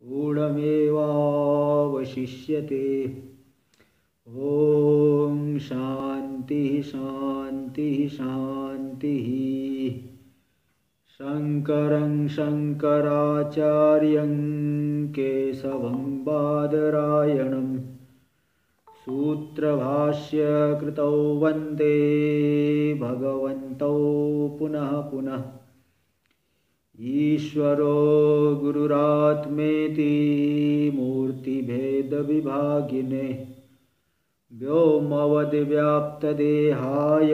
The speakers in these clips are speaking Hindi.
ऊढमेवावशिष्यते। ओम शांति शांति शांति। शंकरं शंकराचार्यं केशवं बादरायणं सूत्रभाष्य कृतौ वन्दे भगवन्तौ पुनः पुनः। ईश्वरो गुरुरात्मेति मूर्तिभेदविभागिने व्योमवद्व्याप्तदेहाय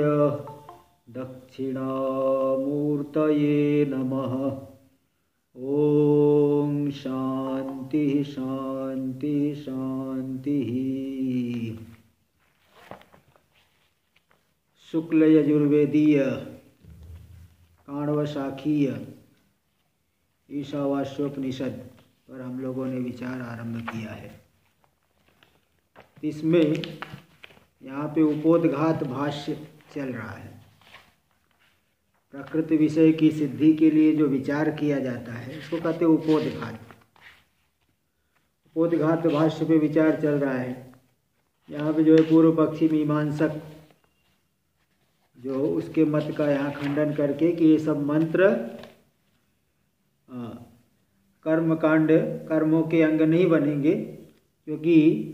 दक्षिणामूर्तये नमः। ओम शांति शांति शांति। शुक्ल यजुर्वेदीय काण्वशाखीय ईशावास्योपनिषद पर हम लोगों ने विचार आरंभ किया है। इसमें यहाँ पे उपोद्घात भाष्य चल रहा है। प्रकृति विषय की सिद्धि के लिए जो विचार किया जाता है उसको कहते हैं उपोद्घात। उपोद्घात भाष्य पे विचार चल रहा है। यहाँ पे जो है पूर्व पक्षी मीमांसक जो उसके मत का यहाँ खंडन करके कि ये सब मंत्र कर्मकांड कर्मों के अंग नहीं बनेंगे, क्योंकि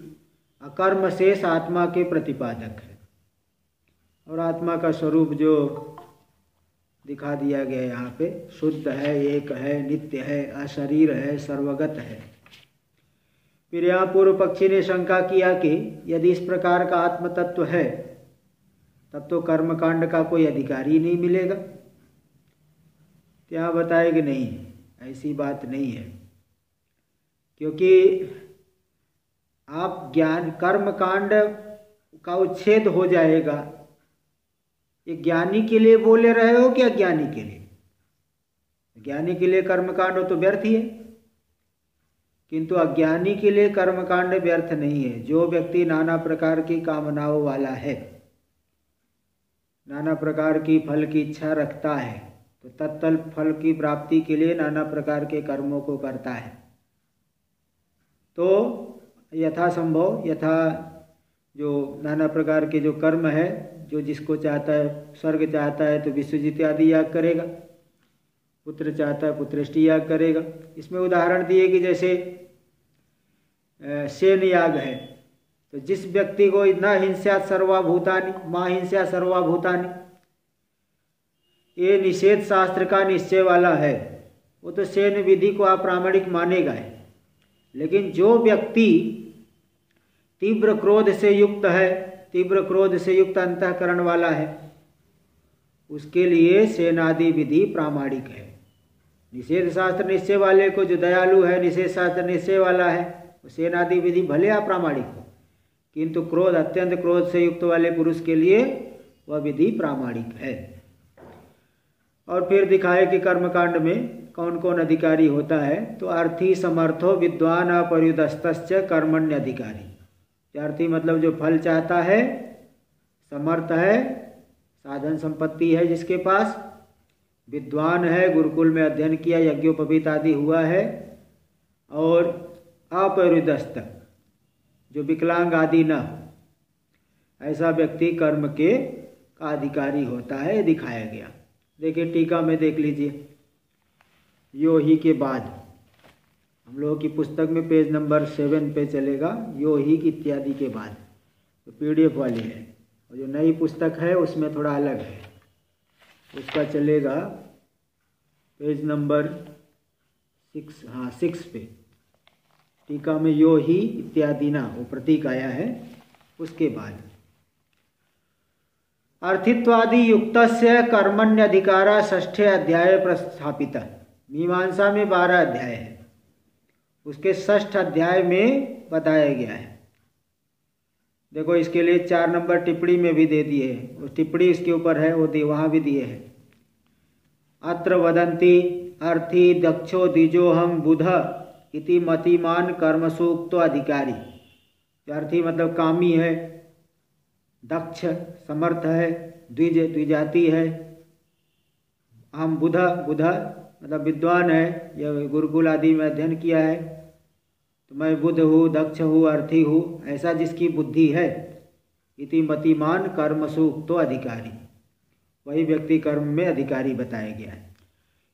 अकर्म शेष आत्मा के प्रतिपादक है और आत्मा का स्वरूप जो दिखा दिया गया यहाँ पे शुद्ध है, एक है, नित्य है, अशरीर है, सर्वगत है। फिर यहाँ पूर्व पक्षी ने शंका किया कि यदि इस प्रकार का आत्म तत्व है तब तो कर्मकांड का कोई अधिकारी नहीं मिलेगा। क्या बताए कि नहीं, ऐसी बात नहीं है, क्योंकि आप ज्ञान कर्मकांड का उच्छेद हो जाएगा। ये ज्ञानी के लिए बोले रहे हो कि अज्ञानी के लिए? ज्ञानी के लिए कर्मकांड हो तो व्यर्थ ही है, किंतु अज्ञानी के लिए कर्मकांड व्यर्थ नहीं है। जो व्यक्ति नाना प्रकार की कामनाओं वाला है, नाना प्रकार की फल की इच्छा रखता है, तो तत्तल फल की प्राप्ति के लिए नाना प्रकार के कर्मों को करता है, तो यथा संभव जो नाना प्रकार के जो कर्म है, जो जिसको चाहता है, स्वर्ग चाहता है तो विश्वजित आदि याग करेगा, पुत्र चाहता है पुत्रेष्टि याग करेगा। इसमें उदाहरण दिए कि जैसे सेन याग है, तो जिस व्यक्ति को न हिंस्यात् सर्वभूतानि मां हिंस्यात् सर्वभूतानि, ये निषेध शास्त्र का निश्चय वाला है, वो तो सेन विधि को अप्रामाणिक मानेगा है। लेकिन जो व्यक्ति तीव्र क्रोध से युक्त है, तीव्र क्रोध से युक्त अंतःकरण वाला है, उसके लिए सेनादि विधि प्रामाणिक है। निषेध शास्त्र निश्चय वाले को, जो दयालु है, निषेध शास्त्र निश्चय वाला है, सेनादि विधि भले अप्रामाणिक हो, किंतु क्रोध अत्यंत क्रोध से युक्त वाले पुरुष के लिए वह विधि प्रामाणिक है। और फिर दिखाए कि कर्मकांड में कौन कौन अधिकारी होता है, तो अर्थी समर्थो विद्वान अपर्युदस्तश्च कर्मण्य अधिकारी। अर्थी मतलब जो फल चाहता है, समर्थ है, साधन संपत्ति है जिसके पास, विद्वान है, गुरुकुल में अध्ययन किया, यज्ञोपवीत आदि हुआ है, और अपर्युदस्त जो विकलांग आदि न, ऐसा व्यक्ति कर्म के का अधिकारी होता है, दिखाया गया। देखिए टीका में देख लीजिए, यो ही के बाद हम लोगों की पुस्तक में पेज नंबर 7 पे चलेगा, यो ही इत्यादि के बाद, तो PDF वाली है, और जो नई पुस्तक है उसमें थोड़ा अलग है, उसका चलेगा पेज नंबर 6 पे। टीका में यो ही इत्यादि ना वो प्रतीक आया है, उसके बाद अर्थित्वादि युक्तस्य कर्मण्यधिकारा 6ठे अध्याय प्रस्थापित। मीमांसा में 12 अध्याय है, उसके 6ठ अध्याय में बताया गया है। देखो इसके लिए 4 नंबर टिप्पणी में भी दे दिए है, उस टिप्पणी इसके ऊपर है, वो वहाँ भी दिए है। अत्र वदन्ति अर्थी दक्षो द्विजोहम बुध इति मतिमान कर्मसूक्तो अधिकारी। अर्थी मतलब कामी है, दक्ष समर्थ है, द्विजाति है, हम बुध मतलब विद्वान है, यह गुरुकुल आदि में अध्ययन किया है, तो मैं बुद्ध हूँ, दक्ष हूँ, अर्थी हूँ, ऐसा जिसकी बुद्धि है, इति मतिमान कर्मसु उक्तो अधिकारी, वही व्यक्ति कर्म में अधिकारी बताया गया है।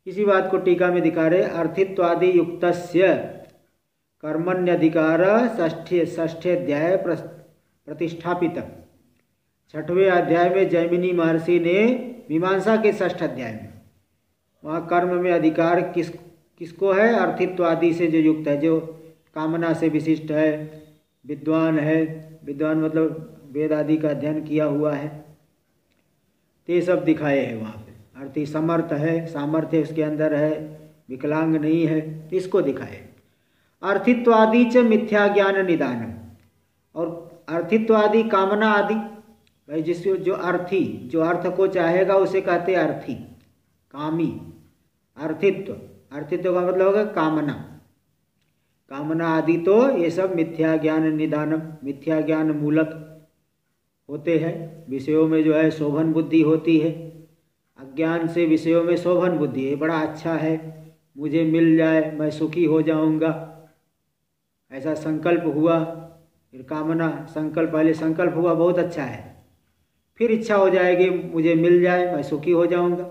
इसी बात को टीका में दिखा रहे, अर्थित्वादि युक्तस्य कर्मण्यधिकार षष्ठे अध्याय प्रतिष्ठापित। 6वें अध्याय में जैमिनी महर्षि ने मीमांसा के 6ठ अध्याय में, वहाँ कर्म में अधिकार किसको है? अर्थित्वादि से जो युक्त है, जो कामना से विशिष्ट है, विद्वान है, विद्वान मतलब वेद आदि का अध्ययन किया हुआ है, तो ये सब दिखाए हैं वहाँ पे। अर्थी समर्थ है, सामर्थ्य उसके अंदर है, विकलांग नहीं है, इसको दिखाए। अर्थित्वादि च मिथ्या ज्ञान निदानम, और अर्थित्वादि कामना आदि, भाई जिसको जो अर्थी, जो अर्थ को चाहेगा उसे कहते हैं अर्थी, कामी। अर्थित्व, अर्थित्व का मतलब होगा कामना, कामना आदि तो ये सब मिथ्या ज्ञान निदानम, मिथ्या ज्ञान मूलक होते हैं। विषयों में जो है शोभन बुद्धि होती है, अज्ञान से विषयों में शोभन बुद्धि है, बड़ा अच्छा है, मुझे मिल जाए मैं सुखी हो जाऊंगा, ऐसा संकल्प हुआ, फिर कामना, संकल्प, पहले संकल्प हुआ बहुत अच्छा है, फिर इच्छा हो जाएगी मुझे मिल जाए मैं सुखी हो जाऊंगा।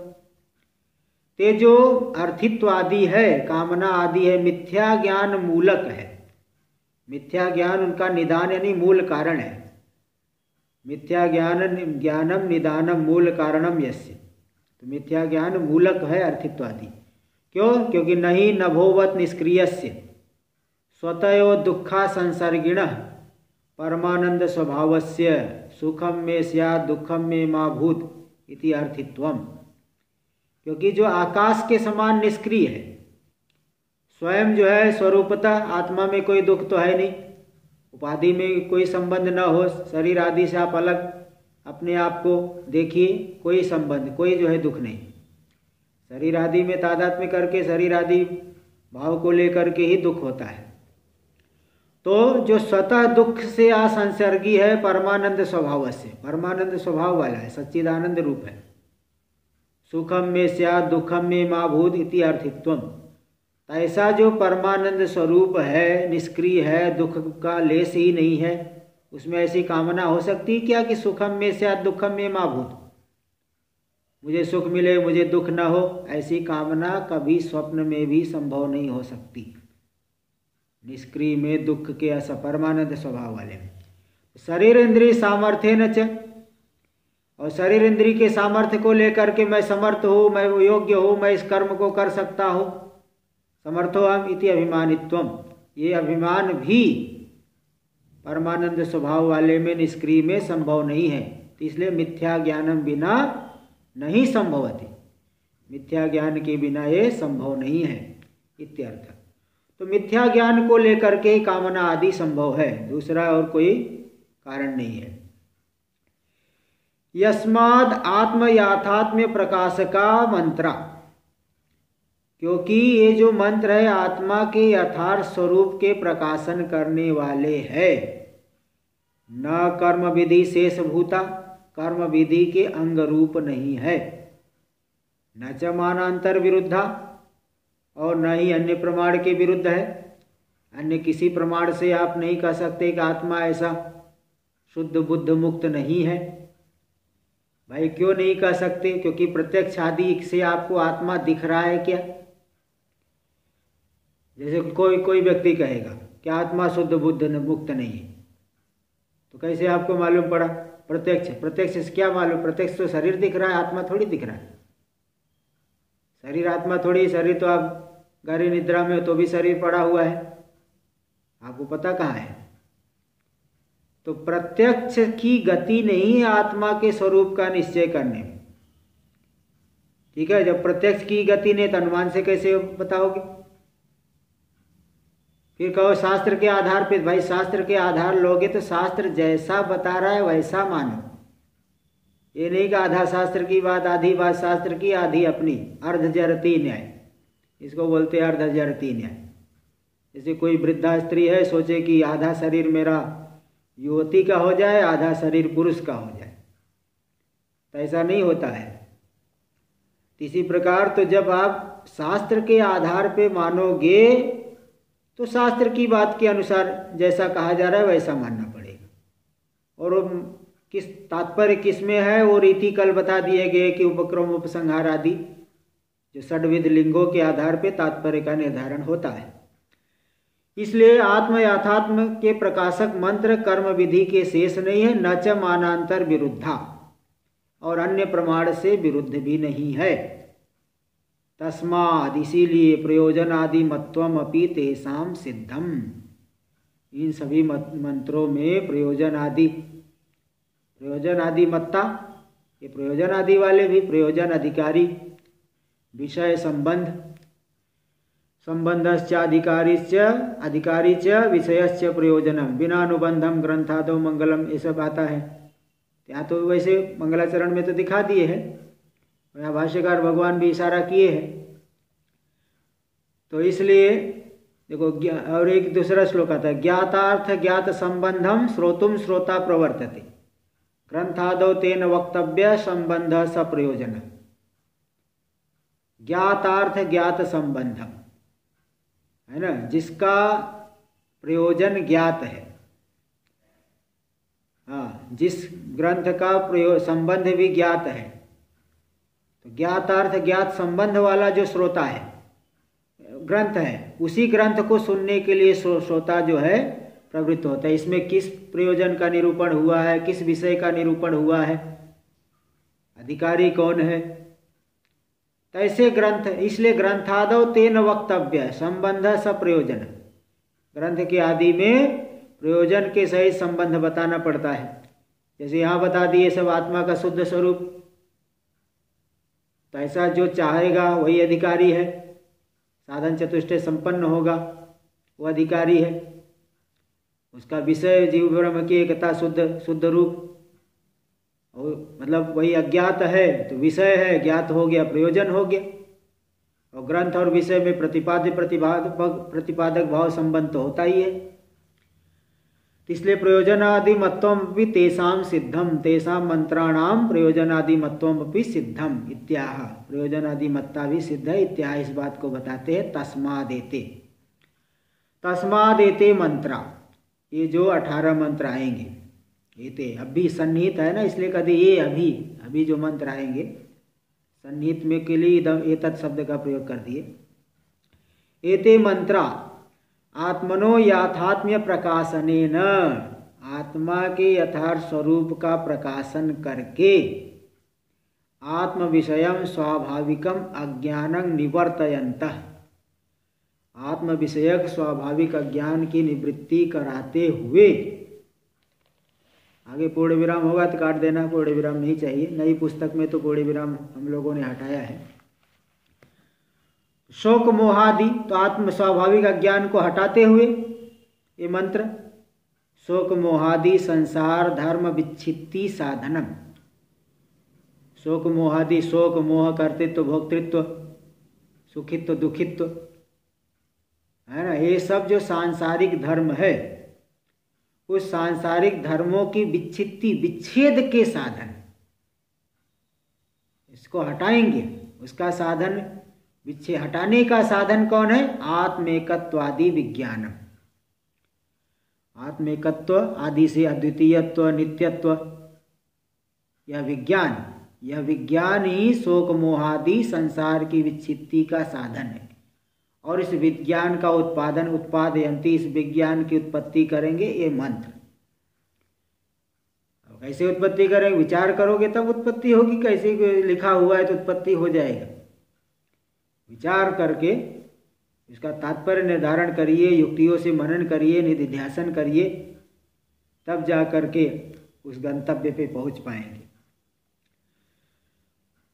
ते जो अर्थित्व आदि है, कामना आदि है, मिथ्या ज्ञान मूलक है। मिथ्या ज्ञान उनका निदान यानी मूल कारण है। मिथ्या ज्ञानम निदानम मूल कारणम यस्य, तो मिथ्या ज्ञान मूलक है अर्थित्वादि। क्यों? क्योंकि नहीं नभोवत निष्क्रियस्य स्वतयो दुखा संसर्गिण परमानंद स्वभावस्य सुखम में स्यात् दुखम में मा भूत इति अर्थित्वम। क्योंकि जो आकाश के समान निष्क्रिय है, स्वयं जो है स्वरूपतः आत्मा में कोई दुख तो है नहीं, उपाधि में कोई संबंध न हो, शरीर आदि से आप अलग अपने आप को देखिए, कोई संबंध, कोई जो है दुख नहीं। शरीर आदि में तादात्म्य करके शरीर आदि भाव को लेकर के ही दुख होता है। तो जो स्वतः दुख से असंसर्गी है परमानंद स्वभाव से, परमानंद स्वभाव वाला है, सच्चिदानंद रूप है। सुखम में स्यात् दुखम में मा भूत इति अर्थित्वम, ऐसा जो परमानंद स्वरूप है, निष्क्रिय है, दुख का लेस ही नहीं है, उसमें ऐसी कामना हो सकती है क्या कि सुखम में स्यात् दुखम में मा भूत, मुझे सुख मिले मुझे दुख न हो, ऐसी कामना कभी स्वप्न में भी संभव नहीं हो सकती। निष्क्रिय में, दुख के परमानंद स्वभाव वाले में। शरीर इंद्रिय सामर्थ्य न च, और शरीर इंद्रिय के सामर्थ्य को लेकर के मैं समर्थ हूँ, मैं योग्य हूँ, मैं इस कर्म को कर सकता हूँ, समर्थो हम इति अभिमानित्वम, ये अभिमान भी परमानंद स्वभाव वाले में, निष्क्रिय में संभव नहीं है। तो इसलिए मिथ्या ज्ञानम बिना नहीं संभवति, मिथ्या ज्ञान के बिना ये संभव नहीं है इत्यर्थ। तो मिथ्या ज्ञान को लेकर के कामना आदि संभव है, दूसरा और कोई कारण नहीं है। यस्माद् आत्म याथात्म्य प्रकाशका मंत्रा, क्योंकि ये जो मंत्र है आत्मा के यथार्थ स्वरूप के प्रकाशन करने वाले हैं। न कर्म विधि शेष भूता, कर्म विधि के अंग रूप नहीं है। न च मानांतर विरुद्धा, और न ही अन्य प्रमाण के विरुद्ध है। अन्य किसी प्रमाण से आप नहीं कह सकते कि आत्मा ऐसा शुद्ध बुद्ध मुक्त नहीं है। भाई क्यों नहीं कह सकते? क्योंकि प्रत्यक्ष आदि से आपको आत्मा दिख रहा है क्या? जैसे कोई व्यक्ति कहेगा कि आत्मा शुद्ध बुद्ध मुक्त नहीं है, तो कैसे आपको मालूम पड़ा? प्रत्यक्ष से क्या मालूम? प्रत्यक्ष तो शरीर दिख रहा है, आत्मा थोड़ी दिख रहा है। शरीर आत्मा थोड़ी, शरीर तो आप गहरी निद्रा में हो तो भी शरीर पड़ा हुआ है, आपको पता कहाँ है? तो प्रत्यक्ष की गति नहीं है आत्मा के स्वरूप का निश्चय करने में। ठीक है, जब प्रत्यक्ष की गति नहीं तो अनुमान से कैसे बताओगे? फिर कहो शास्त्र के आधार पे, भाई शास्त्र के आधार लोगे तो शास्त्र जैसा बता रहा है वैसा मानो। ये नहीं कि आधा शास्त्र की बात, आधी बात शास्त्र की, आधी अपनी। अर्धजरती न्याय, इसको बोलते हैं अर्धजरती न्याय। जैसे कोई वृद्धा स्त्री है, सोचे कि आधा शरीर मेरा युवती का हो जाए, आधा शरीर पुरुष का हो जाए, तो ऐसा नहीं होता है। इसी प्रकार तो जब आप शास्त्र के आधार पे मानोगे तो शास्त्र की बात के अनुसार जैसा कहा जा रहा है वैसा मानना पड़ेगा। और किस तात्पर्य किस में है वो रीति कल बता दिए गए कि उपक्रम उपसंहार आदि जो षड्विध लिंगों के आधार पे तात्पर्य का निर्धारण होता है। इसलिए आत्म याथात्म के प्रकाशक मंत्र कर्म विधि के शेष नहीं है, न च मानांतर विरुद्धा, और अन्य प्रमाण से विरुद्ध भी नहीं है। तस्माद इसीलिए प्रयोजनादि मत्वम अपि तेषाम सिद्धम, इन सभी मंत्रों में प्रयोजन आदि मत्ता, ये प्रयोजन आदि वाले भी, प्रयोजन अधिकारी, विषय संबंधश्च अधिकारी च विषयश्च प्रयोजनम बिनानुबंधम ग्रंथादो मंगलम, ये सब आता है। यहाँ तो वैसे मंगलाचरण में तो दिखा दिए हैं, यहाँ भाष्यकार भगवान भी इशारा किए हैं। तो इसलिए देखो, और एक दूसरा श्लोक आता है, ज्ञातार्थ ज्ञात संबंधम श्रोतुम श्रोता प्रवर्तते ग्रंथादौ तेन वक्तव्य संबंध सप्रयोजन। ज्ञातार्थ ज्ञात संबंधम है ना, जिसका प्रयोजन ज्ञात है, हाँ, जिस ग्रंथ का संबंध भी ज्ञात है, तो ज्ञातार्थ ज्ञात संबंध वाला जो श्रोता है, ग्रंथ है, उसी ग्रंथ को सुनने के लिए श्रोता जो है प्रवृत्त होता है। इसमें किस प्रयोजन का निरूपण हुआ है, किस विषय का निरूपण हुआ है, अधिकारी कौन है, तैसे ग्रंथ, इसलिए ग्रंथादौ तेन वक्तव्य संबंध सप्रयोजन, ग्रंथ के आदि में प्रयोजन के सहित संबंध बताना पड़ता है। जैसे यहाँ बता दिए सब आत्मा का शुद्ध स्वरूप, तो ऐसा जो चाहेगा वही अधिकारी है, साधन चतुष्टय संपन्न होगा वो अधिकारी है। उसका विषय जीव ब्रह्म की एकता शुद्ध रूप, और मतलब वही अज्ञात है तो विषय है, ज्ञात हो गया, प्रयोजन हो गया। और ग्रंथ और विषय में प्रतिपादक भाव संबंध तो होता ही है। इसलिए प्रयोजनादि मत्वम भी तेषाम सिद्धम, तेषाम मंत्राणाम प्रयोजनादि मत्वम भी सिद्धम इत्याह, प्रयोजनादि मत्ता भी सिद्ध है इत्याह, इस बात को बताते हैं। तस्मादेते मंत्रा, ये जो 18 मंत्र आएंगे, ये अभी सन्निहित है ना, इसलिए कहते ये अभी जो मंत्र आएंगे सन्निहित में के लिए एतत् शब्द का प्रयोग कर दिए। एते मंत्रा आत्मनो याथात्म्य प्रकाशनेन, आत्मा के यथार्थ स्वरूप का प्रकाशन करके आत्म विषयम स्वाभाविकम अज्ञानं निवर्तयन्तः, आत्म विषयक स्वाभाविक अज्ञान की निवृत्ति कराते हुए, आगे पूर्ण विराम होगा तो काट देना, पूर्ण विराम नहीं चाहिए, नई पुस्तक में तो पूर्ण विराम हम लोगों ने हटाया है। शोक मोहादि, तो आत्म स्वाभाविक अज्ञान को हटाते हुए ये मंत्र, शोक मोहादि संसार धर्म विच्छित्ति साधनम, शोक मोहादि, शोक मोह कर्तृत्व भोक्तृत्व सुखित्व दुखित्व है ना, ये सब जो सांसारिक धर्म है, उस सांसारिक धर्मों की विच्छित्ति विच्छेद के साधन, इसको हटाएंगे, उसका साधन हटाने का साधन कौन है? आत्मेकत्वादि विज्ञानम, आत्मेकत्व आदि से अद्वितीयत्व नित्यत्व, यह विज्ञान ही शोक मोहादि संसार की विच्छित्ति का साधन है। और इस विज्ञान का उत्पादयंती, इस विज्ञान की उत्पत्ति करेंगे ये मंत्र। कैसे उत्पत्ति करेंगे? विचार करोगे तब उत्पत्ति होगी, कैसे लिखा हुआ है तो उत्पत्ति हो जाएगा। विचार करके इसका तात्पर्य निर्धारण करिए, युक्तियों से मनन करिए, निधिध्यासन करिए, तब जा करके उस गंतव्य पे पहुंच पाएंगे।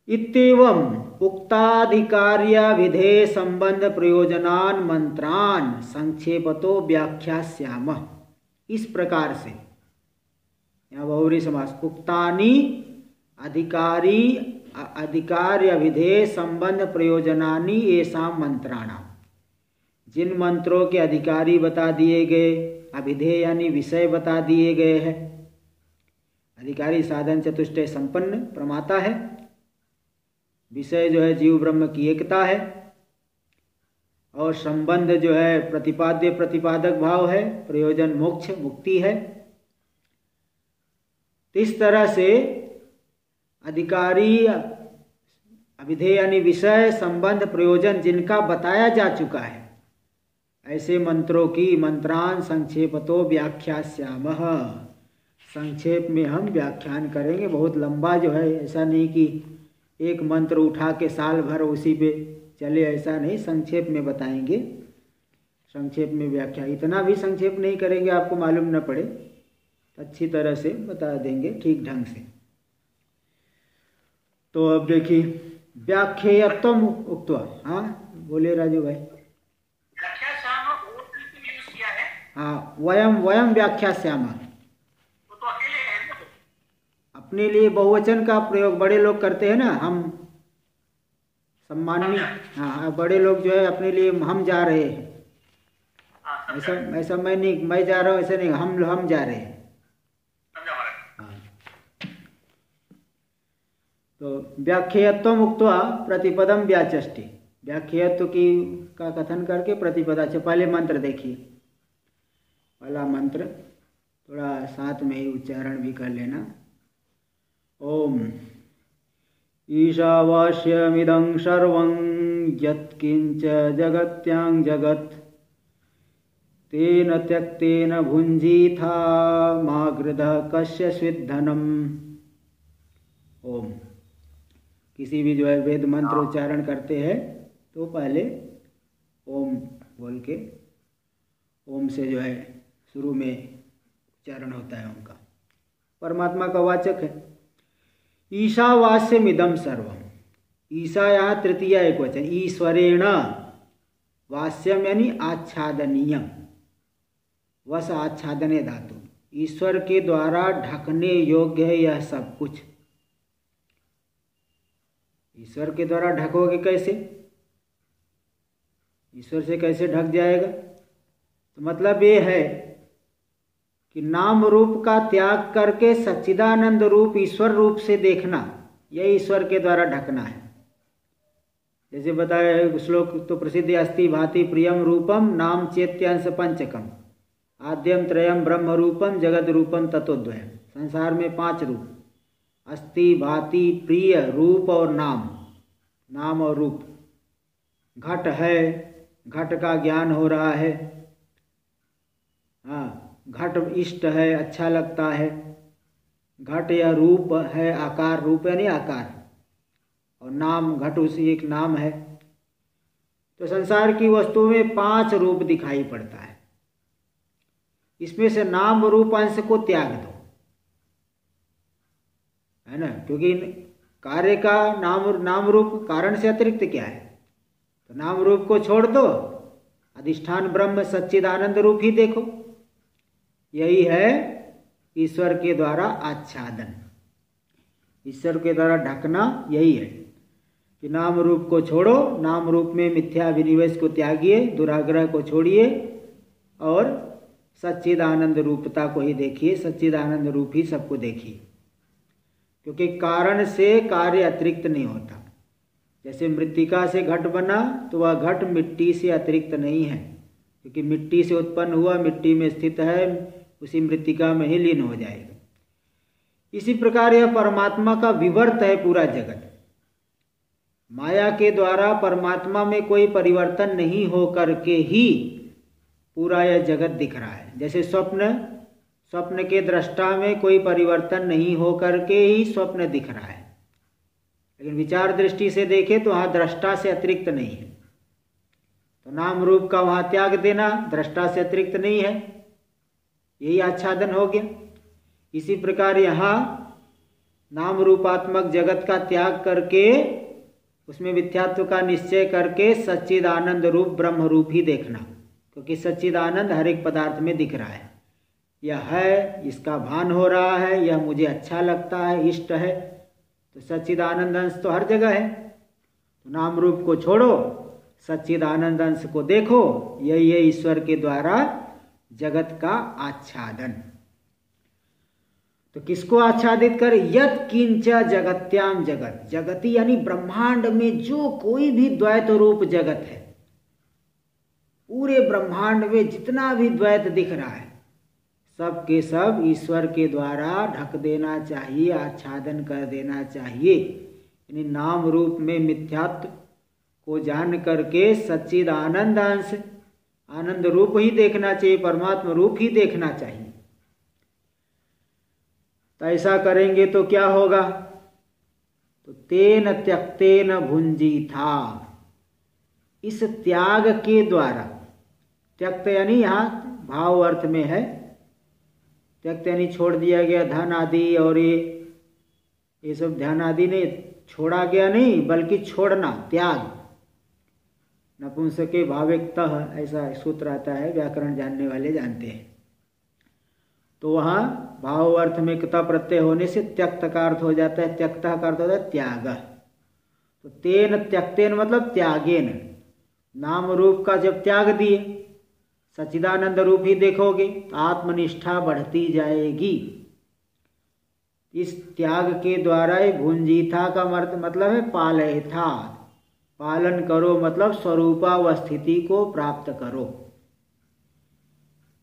इत्येवं उक्ताधिकार्य विधेय संबंध प्रयोजनान मंत्रान संक्षेपतो व्याख्यास्यामः, इस प्रकार से, यहाँ बहुव्रीहि समास, उक्तानि अधिकार्य विधेय संबंध प्रयोजनानि येषां मंत्राणाम, जिन मंत्रों के अधिकारी बता दिए गए, अभिधेय यानी विषय बता दिए गए हैं। अधिकारी साधन चतुष्टय संपन्न प्रमाता है, विषय जो है जीव ब्रह्म की एकता है, और संबंध जो है प्रतिपाद्य प्रतिपादक भाव है, प्रयोजन मोक्ष मुक्ति है। इस तरह से अधिकारी अभिधेय यानी विषय संबंध प्रयोजन जिनका बताया जा चुका है, ऐसे मंत्रों की मंत्रान संक्षेपतो व्याख्यास्यामः, संक्षेप में हम व्याख्यान करेंगे। बहुत लंबा जो है, ऐसा नहीं कि एक मंत्र उठा के साल भर उसी पे चले, ऐसा नहीं, संक्षेप में बताएंगे, संक्षेप में व्याख्या। इतना भी संक्षेप नहीं करेंगे आपको मालूम न पड़े, अच्छी तरह से बता देंगे ठीक ढंग से। तो अब देखिए व्याख्येयत्वम उक्त्वा, हाँ बोले राजू भाई। हाँ वयम व्याख्यास्यामः, अपने लिए बहुवचन का प्रयोग बड़े लोग करते हैं ना, हम सम्माननीय, हाँ बड़े लोग जो है अपने लिए हम जा रहे हैं, ऐसा मैं नहीं, मैं जा रहा हूँ ऐसा नहीं, हम जा रहे हैं। तो व्याख्येयत्वम उक्त्वा प्रतिपदम व्याचष्टि, व्याख्येयत्व की का कथन करके प्रतिपदा। अच्छा पहले मंत्र देखिए, पहला मंत्र थोड़ा साथ में ही उच्चारण भी कर लेना। ओम ईशावास्यमिदं सर्वं यत्किंच जगत्यां जगत् तेन त्यक्तेन भुञ्जीथा मा गृधः कस्य स्विद्धनम्। ओम, किसी भी जो है वेद मंत्र उच्चारण करते हैं तो पहले ओम बोल के, ओम से जो है शुरू में उच्चारण होता है उनका, परमात्मा का वाचक है। ईशावास्यमिदं सर्वम, ईशा यहाँ तृतीया एक वचन, ईश्वरेण, वास्यम यानी आच्छादनीयम, वस आच्छादने धातु, ईश्वर के द्वारा ढकने योग्य है यह सब कुछ। ईश्वर के द्वारा ढकोगे कैसे, ईश्वर से कैसे ढक जाएगा? तो मतलब ये है कि नाम रूप का त्याग करके सच्चिदानंद रूप ईश्वर रूप से देखना, यह ईश्वर के द्वारा ढकना है। जैसे बताया श्लोक तो प्रसिद्ध अस्ति भाति प्रियम रूपम नाम चेत्यांश पंचकम आद्यम त्रयम ब्रह्म रूपम जगद रूपम तत्वद्वयम। संसार में 5 रूप, अस्ति भाति प्रिय रूप और नाम, नाम और रूप। घट है, घट का ज्ञान हो रहा है, हाँ घट इष्ट है, अच्छा लगता है। घट या रूप है, आकार, रूप यानी आकार, और नाम, घट उसी एक नाम है। तो संसार की वस्तु में 5 रूप दिखाई पड़ता है, इसमें से नाम रूप अंश को त्याग दो, है ना, क्योंकि कार्य का नाम रूप कारण से अतिरिक्त क्या है, तो नाम रूप को छोड़ दो, अधिष्ठान ब्रह्म सच्चिदानंद रूप ही देखो। यही है ईश्वर के द्वारा आच्छादन, ईश्वर के द्वारा ढकना, यही है कि नाम रूप को छोड़ो, नाम रूप में मिथ्या विनिवेश को त्यागिए, दुराग्रह को छोड़िए और सच्चिदानंद रूपता को ही देखिए, सच्चिदानंद रूप ही सबको देखिए। क्योंकि कारण से कार्य अतिरिक्त नहीं होता। जैसे मृत्तिका से घट बना तो वह घट मिट्टी से अतिरिक्त नहीं है, क्योंकि मिट्टी से उत्पन्न हुआ, मिट्टी में स्थित है, उसी मृत्तिका में ही लीन हो जाएगा। इसी प्रकार यह परमात्मा का विवर्त है पूरा जगत। माया के द्वारा परमात्मा में कोई परिवर्तन नहीं हो करके ही पूरा यह जगत दिख रहा है। जैसे स्वप्न के दृष्टा में कोई परिवर्तन नहीं हो करके ही स्वप्न दिख रहा है, लेकिन विचार दृष्टि से देखें तो वहाँ दृष्टा से अतिरिक्त नहीं है। तो नाम रूप का वहाँ त्याग देना, दृष्टा से अतिरिक्त नहीं है, यही आच्छादन हो गया। इसी प्रकार यहाँ नाम रूपात्मक जगत का त्याग करके उसमें मिथ्यात्व का निश्चय करके सच्चिदानंद रूप ब्रह्म रूप ही देखना, क्योंकि सच्चिदानंद हर एक पदार्थ में दिख रहा है। यह है, इसका भान हो रहा है, यह मुझे अच्छा लगता है, इष्ट है, तो सच्चिदानंद अंश तो हर जगह है। तो नाम रूप को छोड़ो, सच्चिदानंद अंश को देखो, यही है ईश्वर के द्वारा जगत का आच्छादन। तो किसको आच्छादित कर? यत किंच जगत्याम जगत, जगती यानी ब्रह्मांड में जो कोई भी द्वैत रूप जगत है, पूरे ब्रह्मांड में जितना भी द्वैत दिख रहा है सब के सब ईश्वर के द्वारा ढक देना चाहिए, आच्छादन कर देना चाहिए। यानी नाम रूप में मिथ्यात्व को जान करके सच्चिद आनंद अंश आनंद रूप ही देखना चाहिए, परमात्मा रूप ही देखना चाहिए। तो ऐसा करेंगे तो क्या होगा? तो तेन त्यक्तेन भुंजीथा, इस त्याग के द्वारा, त्यक्त यानी यहाँ भाव अर्थ में है, त्यक्त यानी छोड़ दिया गया, धन आदि और ये सब ध्यान आदि नहीं, छोड़ा गया नहीं बल्कि छोड़ना, त्याग। नपुंसके भावेक्तः ऐसा सूत्र आता है, व्याकरण जानने वाले जानते हैं। तो वहाँ भाव अर्थ में क्ता प्रत्यय होने से त्यक्त का अर्थ हो जाता है, त्यक्तः का अर्थ होता है त्याग। तो तेन त्यक्तेन मतलब त्यागेन, नाम रूप का जब त्याग दिए सच्चिदानंद रूप ही देखोगे तो आत्मनिष्ठा बढ़ती जाएगी। इस त्याग के द्वारा ही भुंजीथा का मतलब है पालयथा, पालन करो मतलब स्वरूपावस्थिति को प्राप्त करो,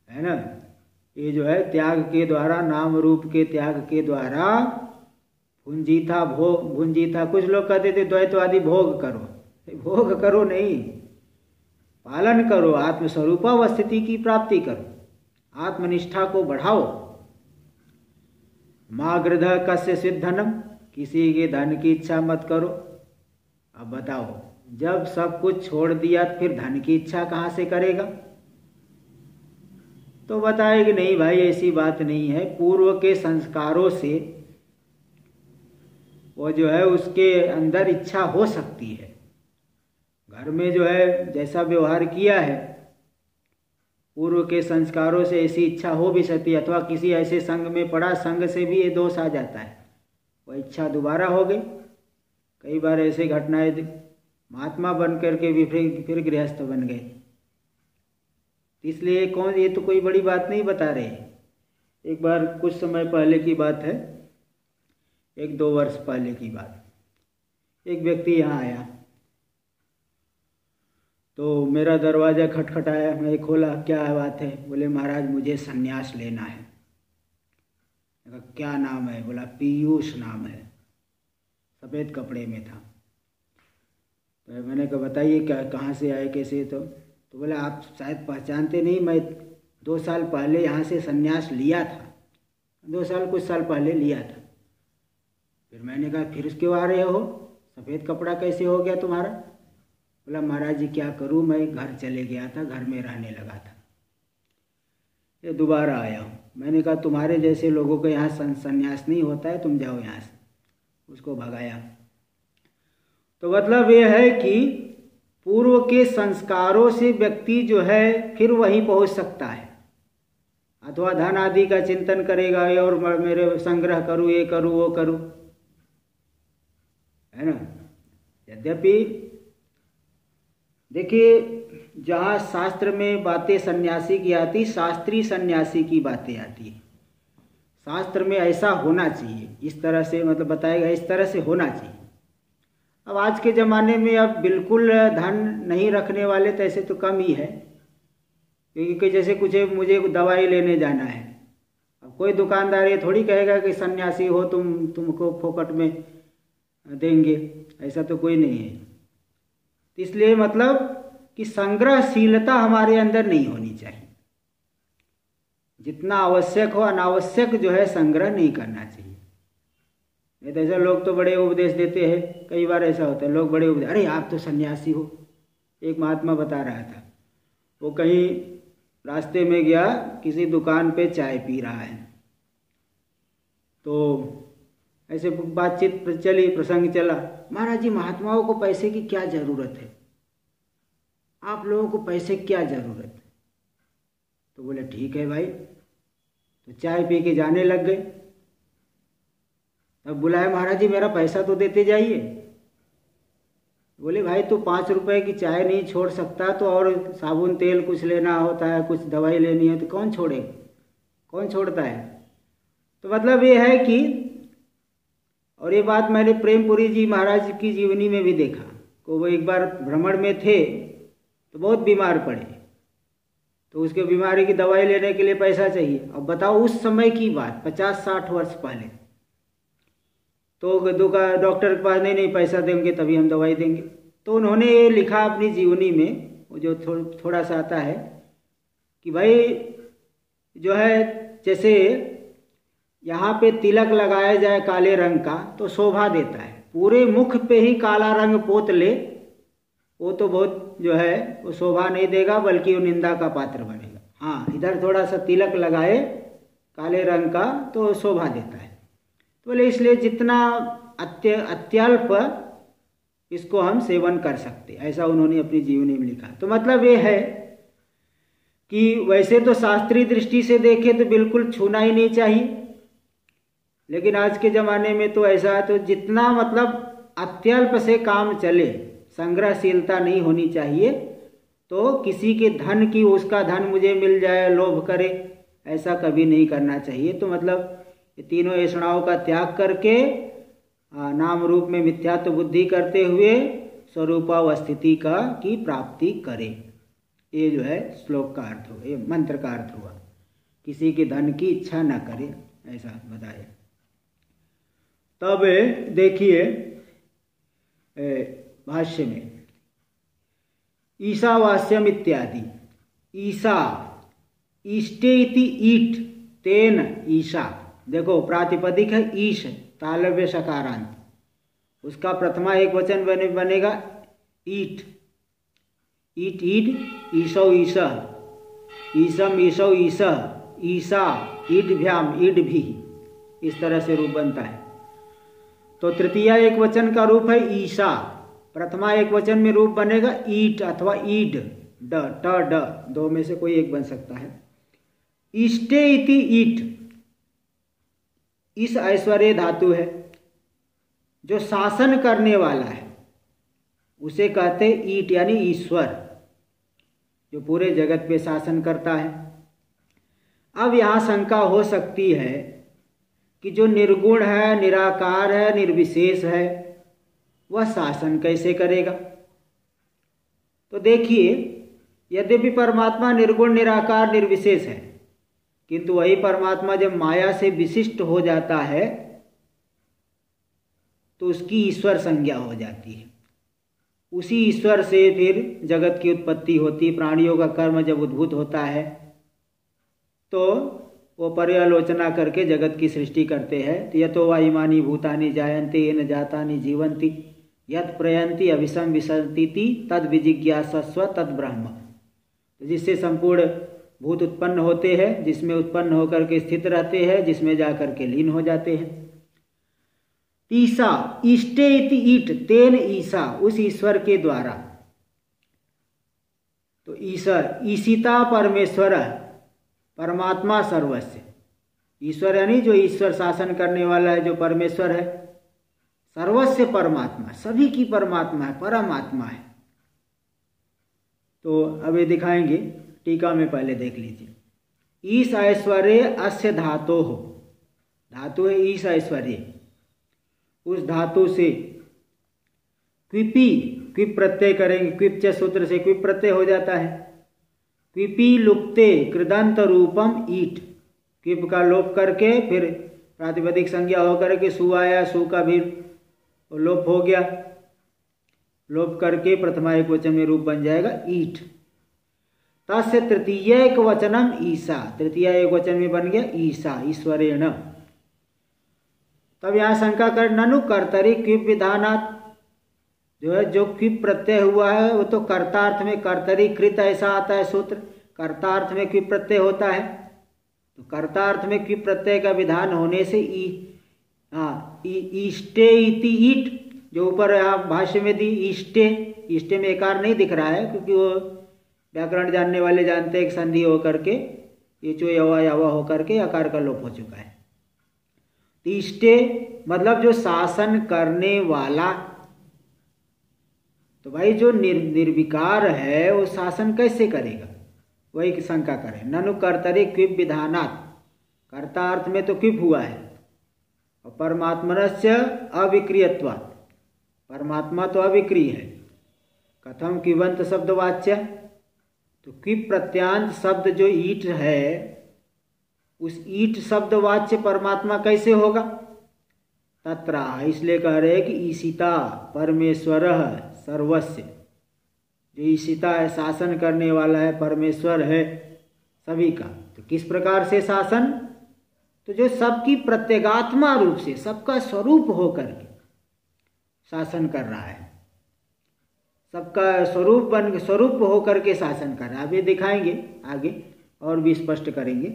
है ना। ये जो है त्याग के द्वारा, नाम रूप के त्याग के द्वारा भुंजीथा भोग, भुंजीथा कुछ लोग कहते थे द्वैतवादी भोग करो, भोग करो नहीं, पालन करो, आत्मस्वरूपावस्थिति की प्राप्ति करो, आत्मनिष्ठा को बढ़ाओ। माँ गृध कस्य सिद्धनम, किसी के धन की इच्छा मत करो। अब बताओ, जब सब कुछ छोड़ दिया तो फिर धन की इच्छा कहाँ से करेगा? तो बताएगी नहीं भाई ऐसी बात नहीं है, पूर्व के संस्कारों से वो जो है उसके अंदर इच्छा हो सकती है। घर में जो है जैसा व्यवहार किया है पूर्व के संस्कारों से ऐसी इच्छा हो भी सकती है, अथवा किसी ऐसे संग में पड़ा, संग से भी ये दोष आ जाता है, वह इच्छा दोबारा हो गई। कई बार ऐसे घटनाएं, महात्मा बन करके भी फिर गृहस्थ बन गए। इसलिए कौन, ये तो कोई बड़ी बात नहीं बता रहे। एक बार कुछ समय पहले की बात है, 1-2 वर्ष पहले की बात, एक व्यक्ति यहाँ आया तो मेरा दरवाज़ा खटखटाया, मैं खोला, क्या बात है? बोले महाराज मुझे संन्यास लेना है। मैंने कहा क्या नाम है? बोला पीयूष नाम है, सफ़ेद कपड़े में था। तो मैंने कहा बताइए क्या, कहाँ से आए, कैसे? तो बोला आप शायद पहचानते नहीं, मैं 2 साल पहले यहाँ से संन्यास लिया था, 2 साल कुछ साल पहले लिया था। फिर मैंने कहा फिर क्यों आ रहे हो, सफ़ेद कपड़ा कैसे हो गया तुम्हारा? बोला महाराज जी क्या करूँ, मैं घर चले गया था, घर में रहने लगा था, ये दोबारा आया हूँ। मैंने कहा तुम्हारे जैसे लोगों को यहाँ संन्यास नहीं होता है, तुम जाओ यहाँ से। उसको भगाया। तो मतलब ये है कि पूर्व के संस्कारों से व्यक्ति जो है फिर वहीं पहुँच सकता है, अथवा धन आदि का चिंतन करेगा और मेरे संग्रह करूँ, ये करूँ, वो करूँ, है ना। यद्यपि देखिए जहाँ शास्त्र में बातें सन्यासी की आती, शास्त्रीय सन्यासी की बातें आती है। शास्त्र में ऐसा होना चाहिए, इस तरह से मतलब बताएगा, इस तरह से होना चाहिए। अब आज के ज़माने में अब बिल्कुल धन नहीं रखने वाले तो ऐसे तो कम ही है, क्योंकि जैसे कुछ मुझे दवाई लेने जाना है, अब कोई दुकानदार ये थोड़ी कहेगा कि सन्यासी हो तुमको फोकट में देंगे, ऐसा तो कोई नहीं है। इसलिए मतलब कि संग्रहशीलता हमारे अंदर नहीं होनी चाहिए, जितना आवश्यक हो अनावश्यक जो है संग्रह नहीं करना चाहिए। नहीं तो ऐसे लोग तो बड़े उपदेश देते हैं, कई बार ऐसा होता है लोग बड़े उपदेश, अरे आप तो सन्यासी हो। एक महात्मा बता रहा था, वो कहीं रास्ते में गया, किसी दुकान पे चाय पी रहा है, तो ऐसे बातचीत चली, प्रसंग चला, महाराज जी महात्माओं को पैसे की क्या ज़रूरत है, आप लोगों को पैसे की क्या ज़रूरत है? तो बोले ठीक है भाई, तो चाय पी के जाने लग गए। तब बुलाया, महाराज जी मेरा पैसा तो देते जाइए। बोले भाई तू 5 रुपए की चाय नहीं छोड़ सकता, तो और साबुन तेल कुछ लेना होता है, कुछ दवाई लेनी है, तो कौन छोड़ेगा, कौन छोड़ता है? तो मतलब ये है कि, और ये बात मैंने प्रेमपुरी जी महाराज की जीवनी में भी देखा, को वो एक बार भ्रमण में थे तो बहुत बीमार पड़े, तो उसके बीमारी की दवाई लेने के लिए पैसा चाहिए। अब बताओ उस समय की बात 50-60 वर्ष पहले, तो डॉक्टर के पास नहीं पैसा देंगे तभी हम दवाई देंगे। तो उन्होंने ये लिखा अपनी जीवनी में, वो जो थोड़ा सा आता है कि भाई जो है जैसे यहाँ पे तिलक लगाया जाए काले रंग का तो शोभा देता है, पूरे मुख पे ही काला रंग पोत ले वो तो बहुत जो है वो शोभा नहीं देगा बल्कि वो निंदा का पात्र बनेगा। हाँ, इधर थोड़ा सा तिलक लगाए काले रंग का तो शोभा देता है। तो बोले इसलिए जितना अत्यल्प इसको हम सेवन कर सकते, ऐसा उन्होंने अपनी जीवनी में लिखा। तो मतलब ये है कि वैसे तो शास्त्रीय दृष्टि से देखें तो बिल्कुल छूना ही नहीं चाहिए, लेकिन आज के ज़माने में तो ऐसा है, तो जितना मतलब अत्यल्प से काम चले, संग्रहशीलता नहीं होनी चाहिए। तो किसी के धन की उसका धन मुझे मिल जाए लोभ करे, ऐसा कभी नहीं करना चाहिए। तो मतलब ये तीनों ऐषणाओं का त्याग करके नाम रूप में मिथ्यात्व बुद्धि करते हुए स्वरूपावस्थिति का की प्राप्ति करे। ये जो है श्लोक का अर्थ हुआ, ये मंत्र का अर्थ हुआ, किसी के धन की इच्छा न करे, ऐसा बताया। तब देखिए भाष्य में ईशावास्यम इत्यादि, ईशा ईष्टे इति ईट तेन ईशा, देखो प्रातिपदिक है ईश तालव्य सकारांत, उसका प्रथमा एक वचन बनेगा ईट, ईट ईट ईशौ ईशः, ईशम ईशौ ईशः, ईशा ईडभ्याम ईड भी, इस तरह से रूप बनता है। तो तृतीया एक वचन का रूप है ईशा, प्रथमा एक वचन में रूप बनेगा ईट अथवा ईड, ड ट ड, दो में से कोई एक बन सकता है। इष्टे इति ईट, इस ऐश्वर्य धातु है, जो शासन करने वाला है उसे कहते ईट, यानी ईश्वर जो पूरे जगत पे शासन करता है। अब यहाँ शंका हो सकती है कि जो निर्गुण है, निराकार है, निर्विशेष है, वह शासन कैसे करेगा। तो देखिए, यद्यपि परमात्मा निर्गुण निराकार निर्विशेष है, किंतु वही परमात्मा जब माया से विशिष्ट हो जाता है तो उसकी ईश्वर संज्ञा हो जाती है। उसी ईश्वर से फिर जगत की उत्पत्ति होती, प्राणियों का कर्म जब उद्भूत होता है तो वो पर्यालोचना करके जगत की सृष्टि करते हैं। तो यतो वा इमानि भूतानि जायन्ते येन जातानि जीवन्ति यत् प्रयन्ति अभिसम विसन्ति तद विजिज्ञासस्व तद ब्रह्म, जिससे संपूर्ण भूत उत्पन्न होते हैं, जिसमें उत्पन्न होकर के स्थित रहते हैं, जिसमें जाकर के लीन हो जाते हैं। ईशा इष्टे इति ईट तेन ईशा, उस ईश्वर के द्वारा। तो ईश्वर ईशिता परमेश्वर, परमात्मा सर्वस्य, ईश्वर यानी जो ईश्वर शासन करने वाला है, जो परमेश्वर है, सर्वस्य परमात्मा, सभी की परमात्मा है, परमात्मा है। तो अब ये दिखाएंगे, टीका में पहले देख लीजिए। ईश ऐश्वर्य अस्य धातो हो, धातु है ईश ऐश्वर्य, उस धातु से क्विपी, क्विप प्रत्यय करेंगे, क्विप च सूत्र से क्विप प्रत्यय हो जाता है। क्विपी लुप्ते कृदंत रूपम ईट, क्विप का लोप करके फिर प्रातिपदिक संज्ञा होकर के सु आया, सु का भी लोप हो गया, लोप करके प्रथमा एक वचन में रूप बन जाएगा ईट। तस्य तृतीय एक वचनम ईशा, तृतीय एक वचन में बन गया ईशा, ईश्वरेण। तब यहाँ शंका कर, ननु कर्तरी क्विप विधानात्, जो है जो क्विप प्रत्यय हुआ है वो तो कर्तार्थ में कर्तरी कृत ऐसा आता है सूत्र, कर्तार्थ में क्विप प्रत्यय होता है। तो कर्तार्थ में क्विप प्रत्यय का विधान होने से ईष्टे इति ईट, जो ऊपर यहाँ भाष्य में दी ईष्टे, ईष्टे में एकार नहीं दिख रहा है क्योंकि वो व्याकरण जानने वाले जानते हैं एक संधि होकर के ये चो यवा यावा होकर के आकार का लोप हो चुका है। ईष्टे मतलब जो शासन करने वाला। तो भाई जो निर्विकार है वो शासन कैसे करेगा, वही शंका करें। ननु कर्तरि क्विप विधानात्, कर्ता अर्थ में तो क्विप हुआ है, और परमात्मनस्य अविक्रियत्वात्, परमात्मा तो अविक्रिय है। कथम क्विबंत शब्दवाच्य, तो क्विप प्रत्यांत शब्द जो ईट है, उस ईट शब्द वाच्य परमात्मा कैसे होगा? तत्र, इसलिए कह रहे हैं कि ईशिता परमेश्वर सर्वस्य, जो ईशिता है शासन करने वाला है, परमेश्वर है सभी का। तो किस प्रकार से शासन? तो जो सबकी प्रत्यगात्मा रूप से, सबका स्वरूप होकर के शासन कर रहा है, सबका स्वरूप होकर के शासन कर रहा है। अभी दिखाएंगे आगे और भी स्पष्ट करेंगे।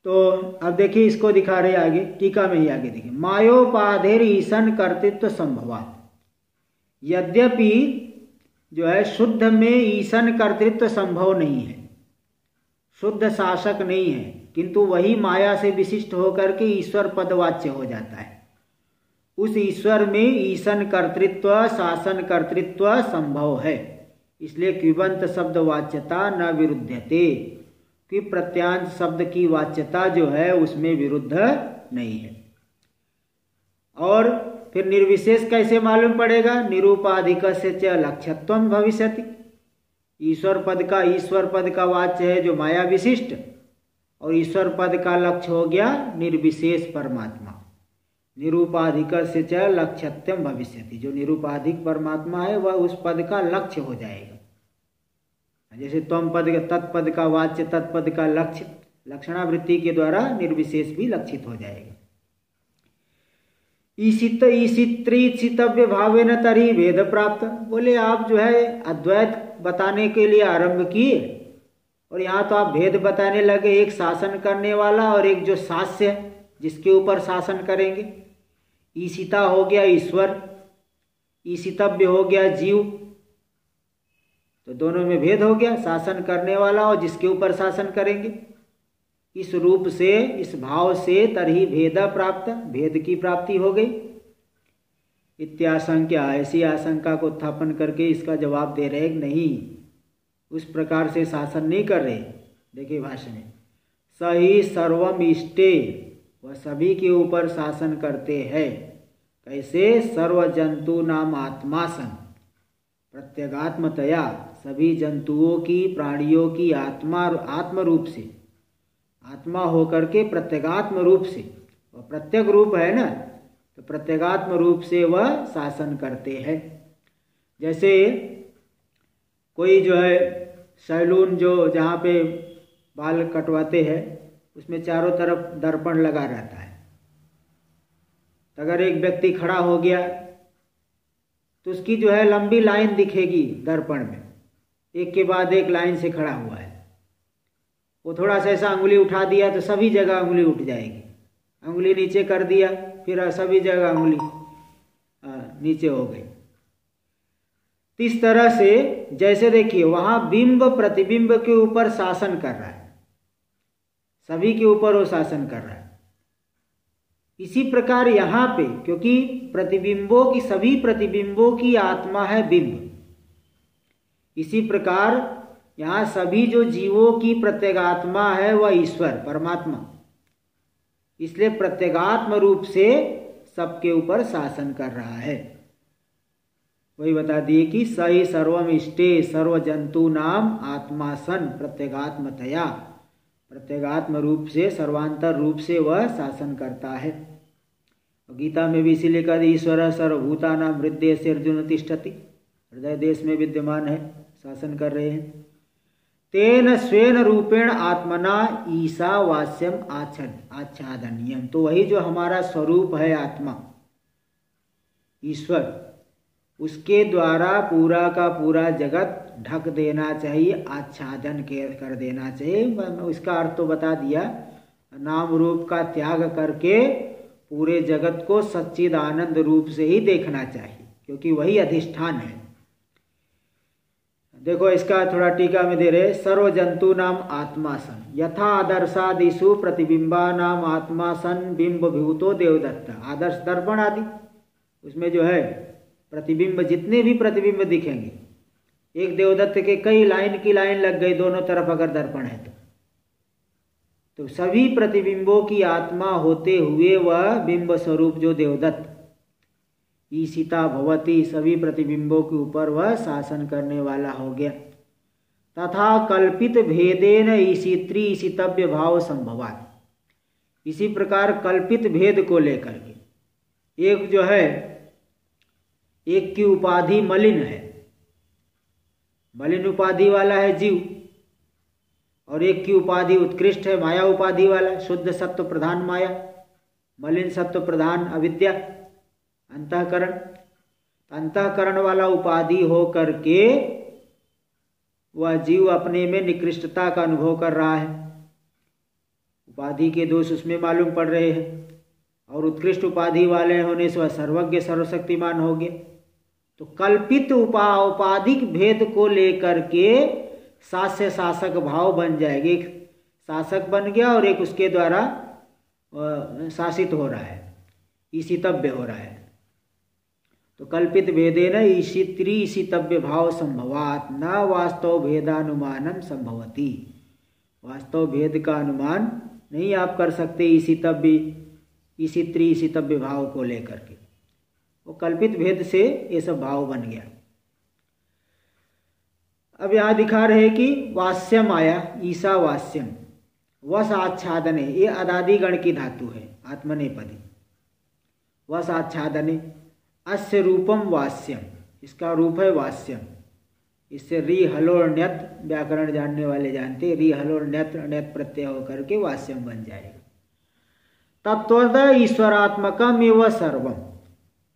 तो अब देखिए इसको दिखा रहे आगे, टीका में ही आगे देखिए। मायोपाधेर ईशन कर्तृत्व संभवात, यद्यपि जो है शुद्ध में ईशन कर्तृत्व संभव नहीं है, शुद्ध शासक नहीं है, किंतु वही माया से विशिष्ट होकर के ईश्वर पदवाच्य हो जाता है। उस ईश्वर में ईशन कर्तृत्व शासन कर्तृत्व संभव है, इसलिए क्विबंत शब्द वाच्यता न विरुद्धते, कि प्रत्यांत शब्द की वाच्यता जो है उसमें विरुद्ध नहीं है। और फिर निर्विशेष कैसे मालूम पड़ेगा? निरूपाधिक से च लक्ष्यत्वं भविष्यति, ईश्वर पद का वाच्य है जो माया विशिष्ट, और ईश्वर पद का लक्ष्य हो गया निर्विशेष परमात्मा। निरूपाधिक से च लक्ष्यत्वं भविष्यति, जो निरूपाधिक परमात्मा है वह उस पद का लक्ष्य हो जाएगा। जैसे त्वम पद तत्पद का वाच्य, तत्पद का लक्ष्य, लक्षणावृत्ति के द्वारा निर्विशेष भी लक्षित हो जाएगा। ईशित्रितव्य भावेन तरी भेद प्राप्त, बोले आप जो है अद्वैत बताने के लिए आरंभ किए और यहाँ तो आप भेद बताने लगे, एक शासन करने वाला और एक जो शास्य जिसके ऊपर शासन करेंगे। ईशिता हो गया ईश्वर, ईशितव्य हो गया जीव, तो दोनों में भेद हो गया, शासन करने वाला और जिसके ऊपर शासन करेंगे। इस रूप से, इस भाव से तरही भेद प्राप्त, भेद की प्राप्ति हो गई। इत्याशंका, ऐसी आशंका को उत्थापन करके इसका जवाब दे रहे नहीं, उस प्रकार से शासन नहीं कर रहे। देखिए भाष्य में, सही सर्वम इष्टे, वह सभी के ऊपर शासन करते हैं। कैसे? सर्व जंतु नाम आत्मासन, प्रत्यगात्मतया, सभी जंतुओं की, प्राणियों की आत्म रूप से, आत्मा होकर के प्रत्यगात्म रूप से, वह प्रत्यग रूप है ना, तो प्रत्यगात्म रूप से वह शासन करते हैं। जैसे कोई जो है सैलून जो जहाँ पे बाल कटवाते हैं उसमें चारों तरफ दर्पण लगा रहता है, तो अगर एक व्यक्ति खड़ा हो गया तो उसकी जो है लंबी लाइन दिखेगी दर्पण में, एक के बाद एक लाइन से खड़ा हुआ है। वो थोड़ा सा ऐसा अंगुली उठा दिया तो सभी जगह अंगुली उठ जाएगी, अंगुली नीचे कर दिया फिर सभी जगह अंगुली नीचे हो गई। इस तरह से जैसे देखिए वहां बिंब प्रतिबिंब के ऊपर शासन कर रहा है, सभी के ऊपर वो शासन कर रहा है। इसी प्रकार यहाँ पे, क्योंकि प्रतिबिंबों की, सभी प्रतिबिंबों की आत्मा है बिंब, इसी प्रकार यहाँ सभी जो जीवों की प्रत्यगात्मा है वह ईश्वर परमात्मा, इसलिए प्रत्यगात्म रूप से सबके ऊपर शासन कर रहा है। वही बता दिए कि सही सर्वम इष्टे सर्व जंतु नाम आत्मा सन प्रत्यगात्मतया, प्रत्यगात्म रूप से, सर्वांतर रूप से वह शासन करता है। गीता में भी इसीलिए कहा ईश्वर सर्वभूतानां हृदय से अर्जुन तिष्ठति, हृदय देश में विद्यमान है, शासन कर रहे हैं। तेन स्वेन रूपेण आत्मना ईशावास्यम आच्छादनीयम, तो वही जो हमारा स्वरूप है आत्मा ईश्वर, उसके द्वारा पूरा का पूरा जगत ढक देना चाहिए, आच्छादन कर देना चाहिए। इसका अर्थ तो बता दिया, नाम रूप का त्याग करके पूरे जगत को सच्चिद आनंद रूप से ही देखना चाहिए, क्योंकि वही अधिष्ठान है। देखो इसका थोड़ा टीका में दे रहे, सर्व जंतु नाम आत्मा सन यथा आदर्शादिषु प्रतिबिंबा नाम आत्मा सन बिंब भूतो देवदत्त, आदर्श दर्पण आदि, उसमें जो है प्रतिबिंब, जितने भी प्रतिबिंब दिखेंगे, एक देवदत्त के कई लाइन की लाइन लग गई दोनों तरफ अगर दर्पण है तो सभी प्रतिबिंबों की आत्मा होते हुए वह बिंब स्वरूप जो देवदत्त ईशिता भवती, सभी प्रतिबिंबों के ऊपर वह शासन करने वाला हो गया। तथा कल्पित भेदेन ईशित्री ईशितव्य भाव संभवात। इसी प्रकार कल्पित भेद को लेकर के एक जो है, एक की उपाधि मलिन है, मलिन उपाधि वाला है जीव, और एक की उपाधि उत्कृष्ट है, माया उपाधि वाला, शुद्ध सत्व प्रधान माया, मलिन सत्व प्रधान अविद्या अंतःकरण। अंतःकरण वाला उपाधि हो करके वह जीव अपने में निकृष्टता का अनुभव कर रहा है, उपाधि के दोष उसमें मालूम पड़ रहे हैं, और उत्कृष्ट उपाधि वाले होने से वह सर्वज्ञ सर्वशक्तिमान हो गए। तो कल्पित उपाधिक भेद को लेकर के शास्य शासक भाव बन जाएगी, एक शासक बन गया और एक उसके द्वारा शासित हो रहा है, ईशितव्य हो रहा है। तो कल्पित भेदेन ईशित्री ईशितव्य भाव संभवात न वास्तव भेदानुमानम संभवती। वास्तव भेद का अनुमान नहीं आप कर सकते ईशितव्य ईशित्री ईशितव्य भाव को लेकर के, वो कल्पित भेद से ये सब भाव बन गया। अब यहाँ दिखा रहे कि वास्यम आया, ईसा वास्यम, वस आच्छादने, ये अदादि गण की धातु है, आत्मनेपदी। वस आच्छादने अस्य रूपम वास्यम, इसका रूप है वास्यम। इससे री हलोर ण्यत, व्याकरण जानने वाले जानते, री हलोर ण्यत ण्यत प्रत्यय होकर के वास्यम बन जाएगा। तत्वतः ईश्वरात्मकम एव सर्वम।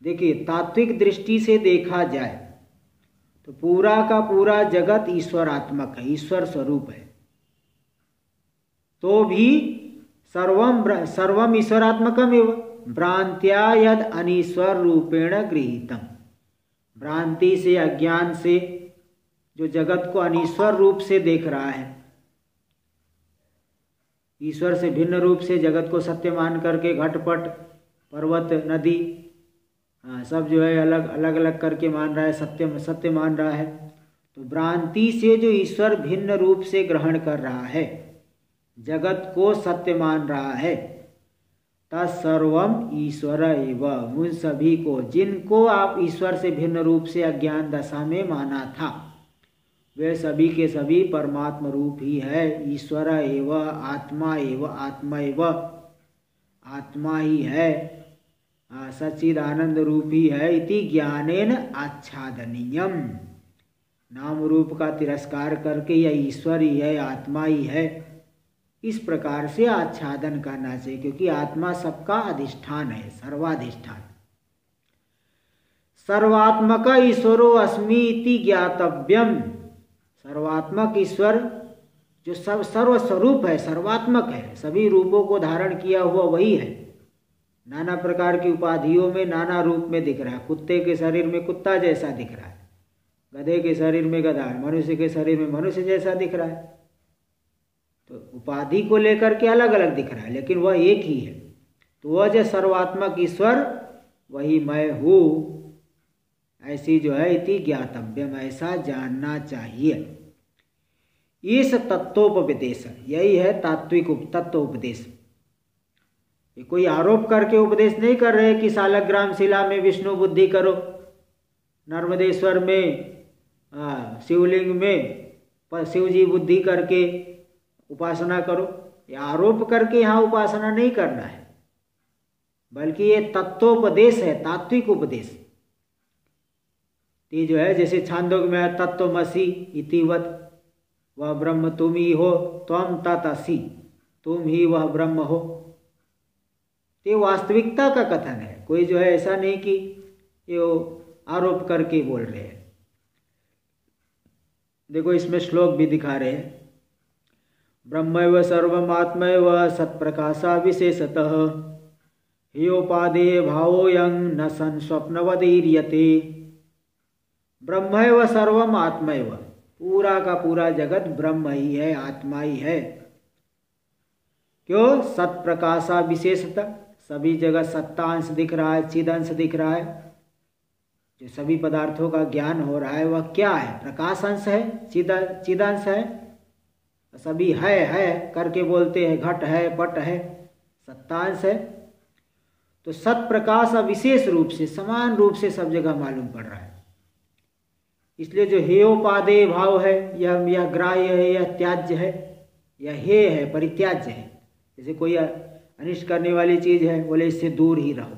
देखिए तात्विक दृष्टि से देखा जाए तो पूरा का पूरा जगत ईश्वरात्मक है, ईश्वर स्वरूप है, तो भी सर्वम ईश्वरात्मकम एव भ्रांत्या यद अनीश्वर रूपेण गृहीतम। भ्रांति से, अज्ञान से जो जगत को अनीश्वर रूप से देख रहा है, ईश्वर से भिन्न रूप से जगत को सत्य मान करके घटपट पर्वत नदी सब जो है अलग अलग करके मान रहा है, सत्य मान रहा है। तो भ्रांति से जो ईश्वर भिन्न रूप से ग्रहण कर रहा है, जगत को सत्य मान रहा है, तत्सर्वम ईश्वर एव, उन सभी को जिनको आप ईश्वर से भिन्न रूप से अज्ञान दशा में माना था, वे सभी के सभी परमात्म रूप ही है। ईश्वर एव आत्मा एव, आत्मा एव आत्मा ही है, सच्चिदानंद रूप ही है। इति ज्ञानेन आच्छादनीयम, नाम रूप का तिरस्कार करके यह ईश्वर ही है, आत्मा ही है, इस प्रकार से आच्छादन करना चाहिए, क्योंकि आत्मा सबका अधिष्ठान है, सर्वाधिष्ठान। सर्वात्मक ईश्वरो अस्मि इति ज्ञातव्यम। सर्वात्मक ईश्वर जो सब सर्वस्वरूप है, सर्वात्मक है, सभी रूपों को धारण किया हुआ वही है। नाना प्रकार की उपाधियों में नाना रूप में दिख रहा है। कुत्ते के शरीर में कुत्ता जैसा दिख रहा है, गधे के शरीर में गधा, मनुष्य के शरीर में मनुष्य जैसा दिख रहा है। तो उपाधि को लेकर के अलग अलग दिख रहा है, लेकिन वह एक ही है। तो वह जो सर्वात्मक ईश्वर वही मैं हूँ, ऐसी जो है इति ज्ञातव्यम, ऐसा जानना चाहिए। इस तत्वोपदेश, यही है तात्विक तत्वोपदेश। ये कोई आरोप करके उपदेश नहीं कर रहे कि सालग्राम शिला में विष्णु बुद्धि करो, नर्मदेश्वर में शिवलिंग में शिव जी बुद्धि करके उपासना करो। ये आरोप करके यहाँ उपासना नहीं करना है, बल्कि ये तत्वोपदेश है, तात्विक उपदेश। ये जो है जैसे छांदोग्य में तत्वमसि इतिवत, वह ब्रह्म तुम ही हो, त्वम तत्, तुम ही वह ब्रह्म हो। ये वास्तविकता का कथन है, कोई जो है ऐसा नहीं कि ये आरोप करके बोल रहे हैं। देखो इसमें श्लोक भी दिखा रहे हैं, ब्रह्मैव सर्वमात्मैव सत्प्रकाशा विशेषतः ह्योपादेय भावोऽयं न सन् स्वप्नवदीर्यते। ब्रह्मैव सर्वम आत्मैव, पूरा का पूरा जगत ब्रह्म ही है, आत्मा ही है। क्यों? सत्प्रकाशा विशेषतः, सभी जगह सत्ता अंश दिख रहा है, चिद अंश दिख रहा है। जो सभी पदार्थों का ज्ञान हो रहा है वह क्या है? प्रकाश अंश है, चिद अंश है। सभी है करके बोलते हैं, घट है, पट है, सत्ता अंश है। तो सत प्रकाश विशेष रूप से, समान रूप से सब जगह मालूम पड़ रहा है। इसलिए जो हेयोपादेय भाव है यह ग्राह्य है, यह त्याज्य है, यह हे है, परित्याज्य है। जैसे कोई अनिष्ट करने वाली चीज़ है, बोले इससे दूर ही रहो।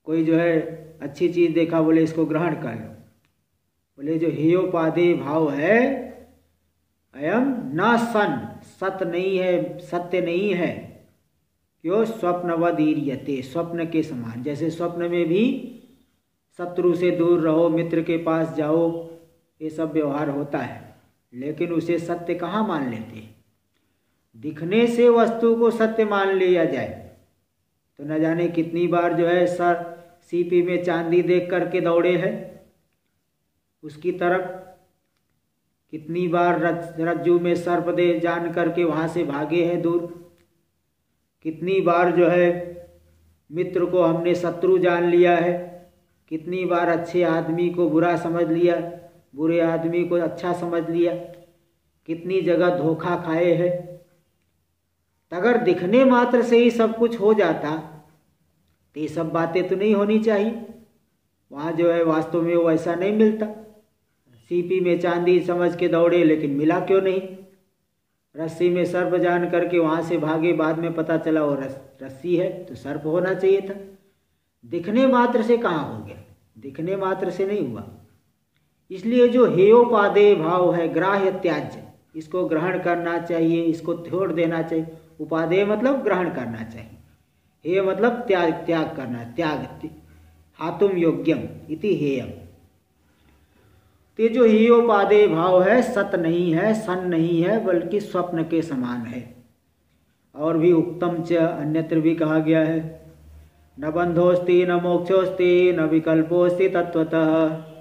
कोई जो है अच्छी चीज़ देखा, बोले इसको ग्रहण कर लो। बोले जो हेयोपादेय भाव है, अयम न सन, सत्य नहीं है, सत्य नहीं है। क्यों? स्वप्नवदीर्यते, स्वप्न के समान। जैसे स्वप्न में भी शत्रु से दूर रहो, मित्र के पास जाओ, ये सब व्यवहार होता है, लेकिन उसे सत्य कहाँ मान लेते हैं। दिखने से वस्तु को सत्य मान लिया जाए तो न जाने कितनी बार जो है सर सीपी में चांदी देख करके दौड़े हैं उसकी तरफ, कितनी बार रज्जू में सर्प दे जान करके वहाँ से भागे हैं दूर, कितनी बार जो है मित्र को हमने शत्रु जान लिया है, कितनी बार अच्छे आदमी को बुरा समझ लिया, बुरे आदमी को अच्छा समझ लिया, कितनी जगह धोखा खाए हैं। अगर दिखने मात्र से ही सब कुछ हो जाता तो ये सब बातें तो नहीं होनी चाहिए। वहाँ जो है वास्तव में वो ऐसा नहीं मिलता। सीपी में चांदी समझ के दौड़े, लेकिन मिला क्यों नहीं। रस्सी में सर्प जान करके वहाँ से भागे, बाद में पता चला वो रस्सी है, तो सर्प होना चाहिए था। दिखने मात्र से कहाँ हो गया, दिखने मात्र से नहीं हुआ। इसलिए जो हेयोपादेय भाव है, ग्राह्य त्याज्य, इसको ग्रहण करना चाहिए, इसको छोड़ देना चाहिए। उपादेय मतलब ग्रहण करना चाहिए, हेय मतलब त्याग करना, त्याग हातुम योग्यम इति हेयम। तो जो हेयोपादेय भाव है सत नहीं है, सन नहीं है, बल्कि स्वप्न के समान है। और भी उक्तम च अन्यत्र भी कहा गया है, न बंधोस्ति न मोक्षोस्ति न विकल्पोस्ति तत्वतः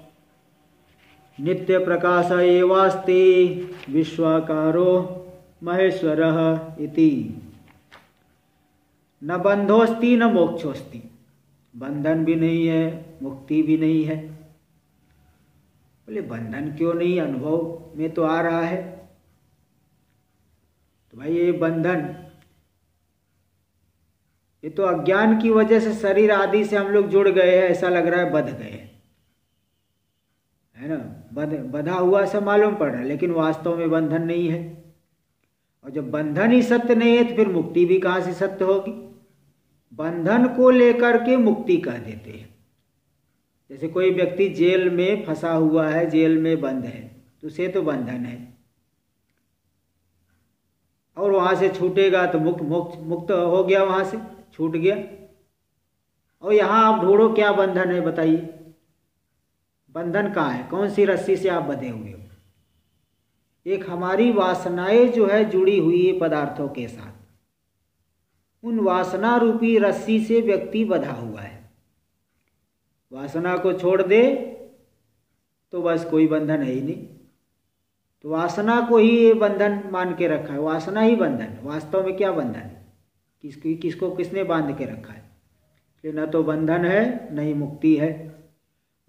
नित्य प्रकाश एवास्ति विश्वाकारो महेश्वरः इति। न बंधोस्ति न मोक्षोस्ति, बंधन भी नहीं है, मुक्ति भी नहीं है। बोले बंधन क्यों नहीं, अनुभव में तो आ रहा है। तो भाई ये बंधन, ये तो अज्ञान की वजह से शरीर आदि से हम लोग जुड़ गए हैं, ऐसा लग रहा है बंध गए है ना, बंधा हुआ से मालूम पड़ रहा है, लेकिन वास्तव में बंधन नहीं है। और जब बंधन ही सत्य नहीं है तो फिर मुक्ति भी कहाँ से सत्य होगी। बंधन को लेकर के मुक्ति कह देते हैं। जैसे कोई व्यक्ति जेल में फंसा हुआ है, जेल में बंद है, तो उसे तो बंधन है, और वहां से छूटेगा तो मुक्त हो गया, वहां से छूट गया। और यहां आप ढूंढो क्या बंधन है, बताइए बंधन कहाँ है, कौन सी रस्सी से आप बंधे हुए हो। एक हमारी वासनाएं जो है जुड़ी हुई है पदार्थों के साथ, उन वासना रूपी रस्सी से व्यक्ति बंधा हुआ है। वासना को छोड़ दे तो बस कोई बंधन है ही नहीं। तो वासना को ही ये बंधन मान के रखा है, वासना ही बंधन। वास्तव में क्या बंधन है, किसको किसने बांध के रखा है। न तो बंधन है, न ही मुक्ति है।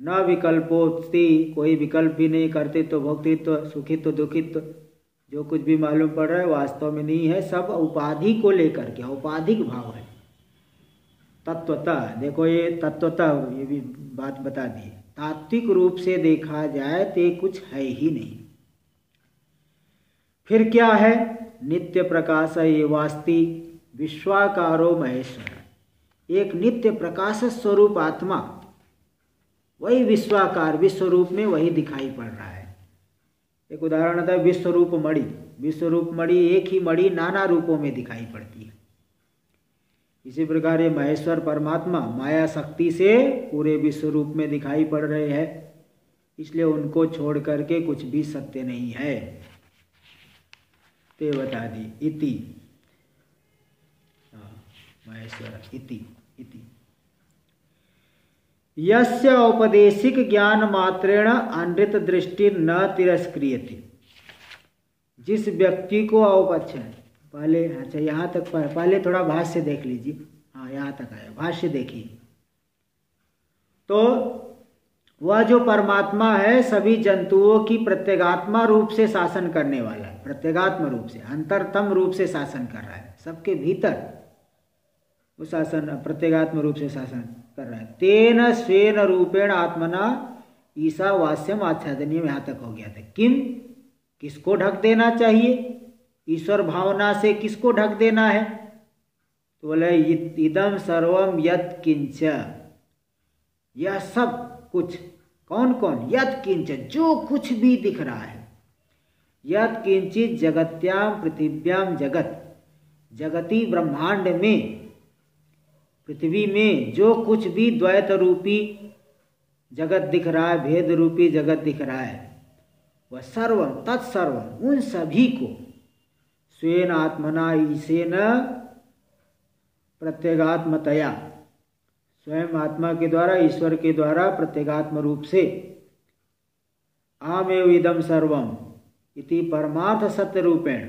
न विकल्पोस्ति, कोई विकल्प भी नहीं करते, तो भोक्तृत्व, सुखित्व, दुखित्व, जो कुछ भी मालूम पड़ रहा है वास्तव में नहीं है। सब उपाधि को लेकर के, औपाधिक भाव है। तत्वतः, देखो ये तत्वतः ये भी बात बता दी, तात्विक रूप से देखा जाए तो कुछ है ही नहीं। फिर क्या है, नित्य प्रकाश एवास्ति विश्वाकारो महेश्वर। एक नित्य प्रकाश स्वरूप आत्मा, वही विश्वाकार, विश्व रूप में वही दिखाई पड़ रहा है। एक उदाहरण था विश्वरूप मणि। विश्वरूप मणि, एक ही मणि नाना रूपों में दिखाई पड़ती है। इसी प्रकार ये महेश्वर परमात्मा माया शक्ति से पूरे विश्व रूप में दिखाई पड़ रहे हैं, इसलिए उनको छोड़ करके कुछ भी सत्य नहीं है। ते बता दी इति, महेश्वर इति इति। यस्य औपदेशिक ज्ञान मात्रेण अनृत दृष्टि न तिरस्क्रियते। जिस व्यक्ति को अच्छा पहले, अच्छा यहाँ तक पहले थोड़ा भाष्य देख लीजिए। हाँ यहाँ तक आया, भाष्य देखिए। तो वह जो परमात्मा है सभी जंतुओं की प्रत्यगात्मा रूप से शासन करने वाला है। प्रत्यगात्म रूप से, अंतरतम रूप से शासन कर रहा है, सबके भीतर वो शासन, प्रत्यगात्म रूप से शासन कर रहा है। तेन स्वेन रूपेण आत्मना ईशावास्यम आच्छादनीय यहाँ तक हो गया था। किम, किसको ढक देना चाहिए, ईश्वर भावना से किसको ढक देना है, तो बोले इदम सर्वम यत् किंच, यह सब कुछ, कौन कौन, यत् किंच, जो कुछ भी दिख रहा है, यत् किंचित जगत्याम पृथिव्याम जगत, जगती ब्रह्मांड में, पृथ्वी में जो कुछ भी द्वैत रूपी जगत दिख रहा है, भेद रूपी जगत दिख रहा है, वह सर्वम तत्सर्वम, उन सभी को स्वेन आत्मना ईशेन प्रत्यगात्मतया, स्वयं आत्मा के द्वारा, ईश्वर के द्वारा प्रत्यगात्म रूप से, आमेव इदम सर्वम इति परमार्थ सत्य रूपेण,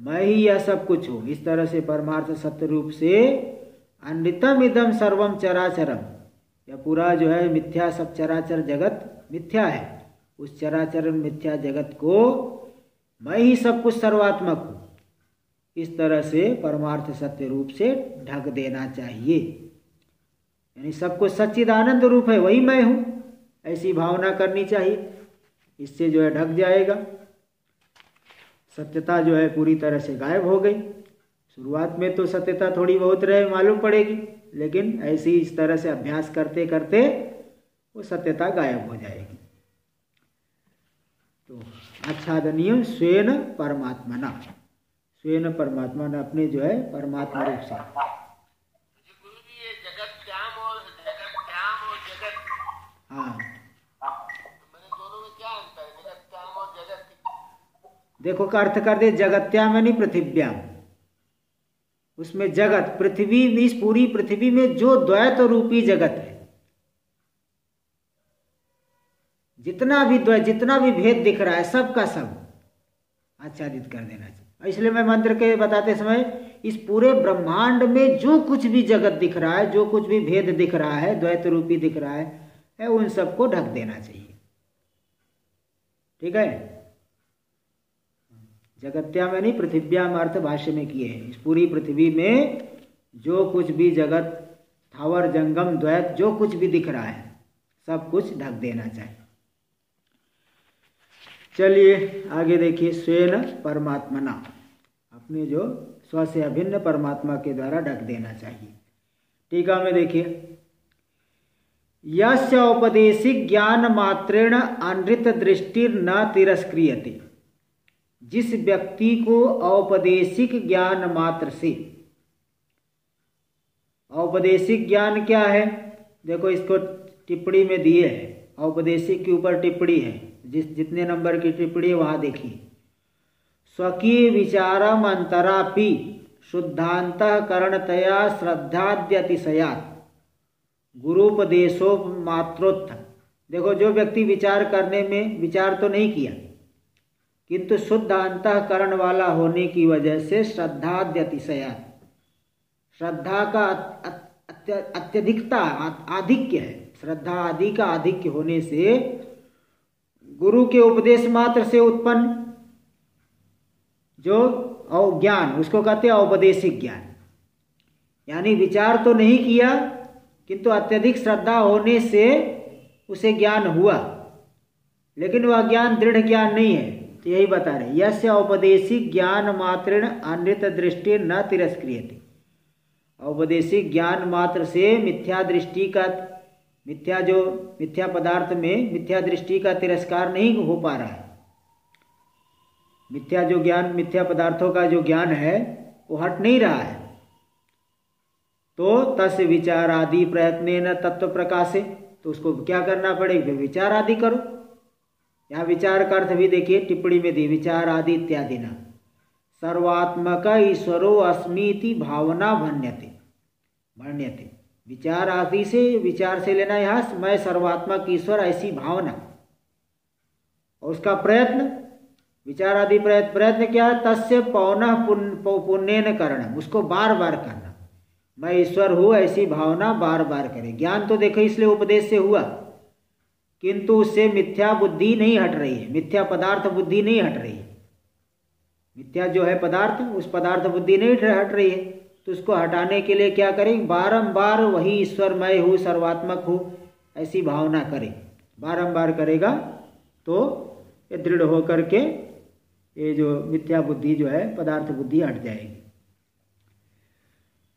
मैं ही यह सब कुछ हूँ, इस तरह से परमार्थ सत्य रूप से, अनृतम इदम सर्वम चराचरम, यह पूरा जो है मिथ्या, सब चराचर जगत मिथ्या है, उस चराचर मिथ्या जगत को मैं ही सब कुछ सर्वात्मक हूँ, इस तरह से परमार्थ सत्य रूप से ढक देना चाहिए। यानी सब कुछ सच्चिदानंद रूप है, वही मैं हूँ, ऐसी भावना करनी चाहिए, इससे जो है ढक जाएगा। सत्यता जो है पूरी तरह से गायब हो गई। शुरुआत में तो सत्यता थोड़ी बहुत रहे, मालूम पड़ेगी, लेकिन ऐसी इस तरह से अभ्यास करते करते वो सत्यता गायब हो जाएगी। तो आच्छादनीय स्वेन परमात्मना, स्वेन परमात्मा, अपने जो है परमात्मा रूप से। हाँ, देखो का अर्थ कर दे, जगत्याम यानी पृथिव्याम, उसमें जगत, पृथ्वी, इस पूरी पृथ्वी में जो द्वैत रूपी जगत है, जितना भी द्वैत, जितना भी भेद दिख रहा है, सब का सब आच्छादित कर देना चाहिए। इसलिए मैं मंत्र के बताते समय इस पूरे ब्रह्मांड में जो कुछ भी जगत दिख रहा है, जो कुछ भी भेद दिख रहा है, द्वैत रूपी दिख रहा है, उन सबको ढक देना चाहिए। ठीक है, जगत्याम यानी पृथिव्याम अर्थ भाष्य में किए हैं, इस पूरी पृथ्वी में जो कुछ भी जगत, थावर जंगम द्वैत, जो कुछ भी दिख रहा है, सब कुछ ढक देना चाहिए। चलिए आगे देखिए, स्वेन परमात्मना, अपने जो स्व से अभिन्न परमात्मा के द्वारा ढक देना चाहिए। टीका में देखिए, यस्य औपदेशिक ज्ञान मात्रेण अनृत दृष्टिर न तिरस्क्रियते, जिस व्यक्ति को औपदेशिक ज्ञान मात्र से, औपदेशिक ज्ञान क्या है, देखो इसको टिप्पणी में दिए है, औपदेशिक के ऊपर टिप्पणी है, जितने नंबर की टिप्पणी है वहां देखिए। स्वकीय विचारम अंतरापि शुद्धांतःकरणतया श्रद्धाद्यतिशयात् गुरुपदेशो मात्रोत्थ, देखो जो व्यक्ति विचार करने में, विचार तो नहीं किया, किंतु शुद्ध अंतःकरण वाला होने की वजह से श्रद्धाद्यतिशयात्, श्रद्धा का अत्यधिकता, आधिक्य है, श्रद्धा आदि का आधिक्य होने से गुरु के उपदेश मात्र से उत्पन्न जो ज्ञान, उसको कहते हैं औपदेशिक ज्ञान। यानी विचार तो नहीं किया, किंतु अत्यधिक श्रद्धा होने से उसे ज्ञान हुआ, लेकिन वह ज्ञान दृढ़ ज्ञान नहीं है। तो यही बता रहे, यस्य औपदेशिक ज्ञान मात्रेण अनृत दृष्टि न तिरस्क्रियते, औपदेशिक ज्ञान मात्र से मिथ्या दृष्टि का, मिथ्या पदार्थ में मिथ्या दृष्टि का तिरस्कार नहीं हो पा रहा है। मिथ्या जो ज्ञान, मिथ्या पदार्थों का जो ज्ञान है वो हट नहीं रहा है। तो तस् विचार आदि प्रयत्नेन तत्व प्रकाशे, तो उसको क्या करना पड़ेगा, फिर विचार आदि करो। यहाँ विचार का अर्थ भी देखिए टिप्पणी में दी, विचार आदि इत्यादि न, सर्वात्मक ईश्वरो अस्मीति भावना भण्यते, विचार आदि से, विचार से लेना यहाँ मैं सर्वात्मक ईश्वर, ऐसी भावना, और उसका प्रयत्न, विचार आदि प्रयत्न क्या है, तस्य पौनः पुण्येन करणम, उसको बार बार करना, मैं ईश्वर हूँ ऐसी भावना बार बार करे। ज्ञान तो देखो इसलिए उपदेश से हुआ, किंतु उससे मिथ्या बुद्धि नहीं हट रही है, मिथ्या पदार्थ बुद्धि नहीं हट रही है। मिथ्या जो है पदार्थ, उस पदार्थ बुद्धि नहीं हट रही है, तो उसको हटाने के लिए क्या करें, बारंबार वही ईश्वर मैं हूँ, सर्वात्मक हूँ, ऐसी भावना करें। बारंबार करेगा तो ये दृढ़ होकर के ये जो मिथ्या बुद्धि जो है पदार्थ बुद्धि हट जाएगी।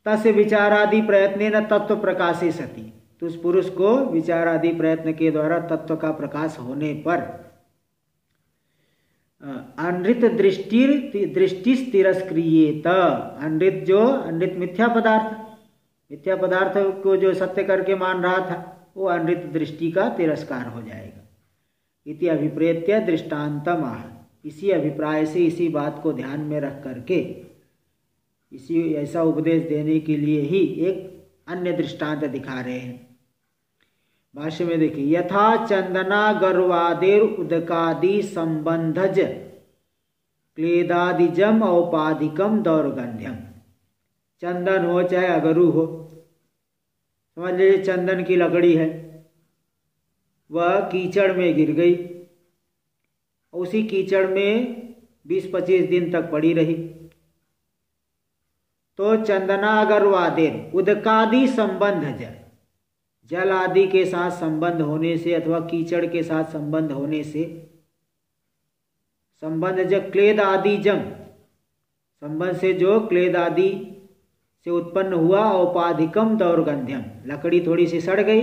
तस्य विचारादि प्रयत्न न तत्व प्रकाशे सति, तो उस पुरुष को विचारादि प्रयत्न के द्वारा तत्व का प्रकाश होने पर अनृत दृष्टि तिरस्क्रियेत, अनृत मिथ्या पदार्थ को जो सत्य करके मान रहा था वो अनृत दृष्टि का तिरस्कार हो जाएगा। इति अभिप्रेत्य दृष्टान्तम आह, इसी अभिप्राय से इसी बात को ध्यान में रख करके इसी ऐसा उपदेश देने के लिए ही एक अन्य दृष्टांत दिखा रहे हैं। भाष्य में देखिए, यथा चंदना गर्वादेर उदकादि संबंधज क्लेदादिजम औपाधिकम दौर्गंध्यम, चंदन हो चाहे अगरू हो, समझ लीजिए चंदन की लकड़ी है, वह कीचड़ में गिर गई, उसी कीचड़ में 20-25 दिन तक पड़ी रही, तो चंदना गर्वादेर उदकादि संबंधज, जल आदि के साथ संबंध होने से अथवा कीचड़ के साथ संबंध होने से, संबंध जब क्लेद आदि जम, संबंध से जो क्लेद आदि से उत्पन्न हुआ, औपाधिकम दौर्गंध्यम, लकड़ी थोड़ी सी सड़ गई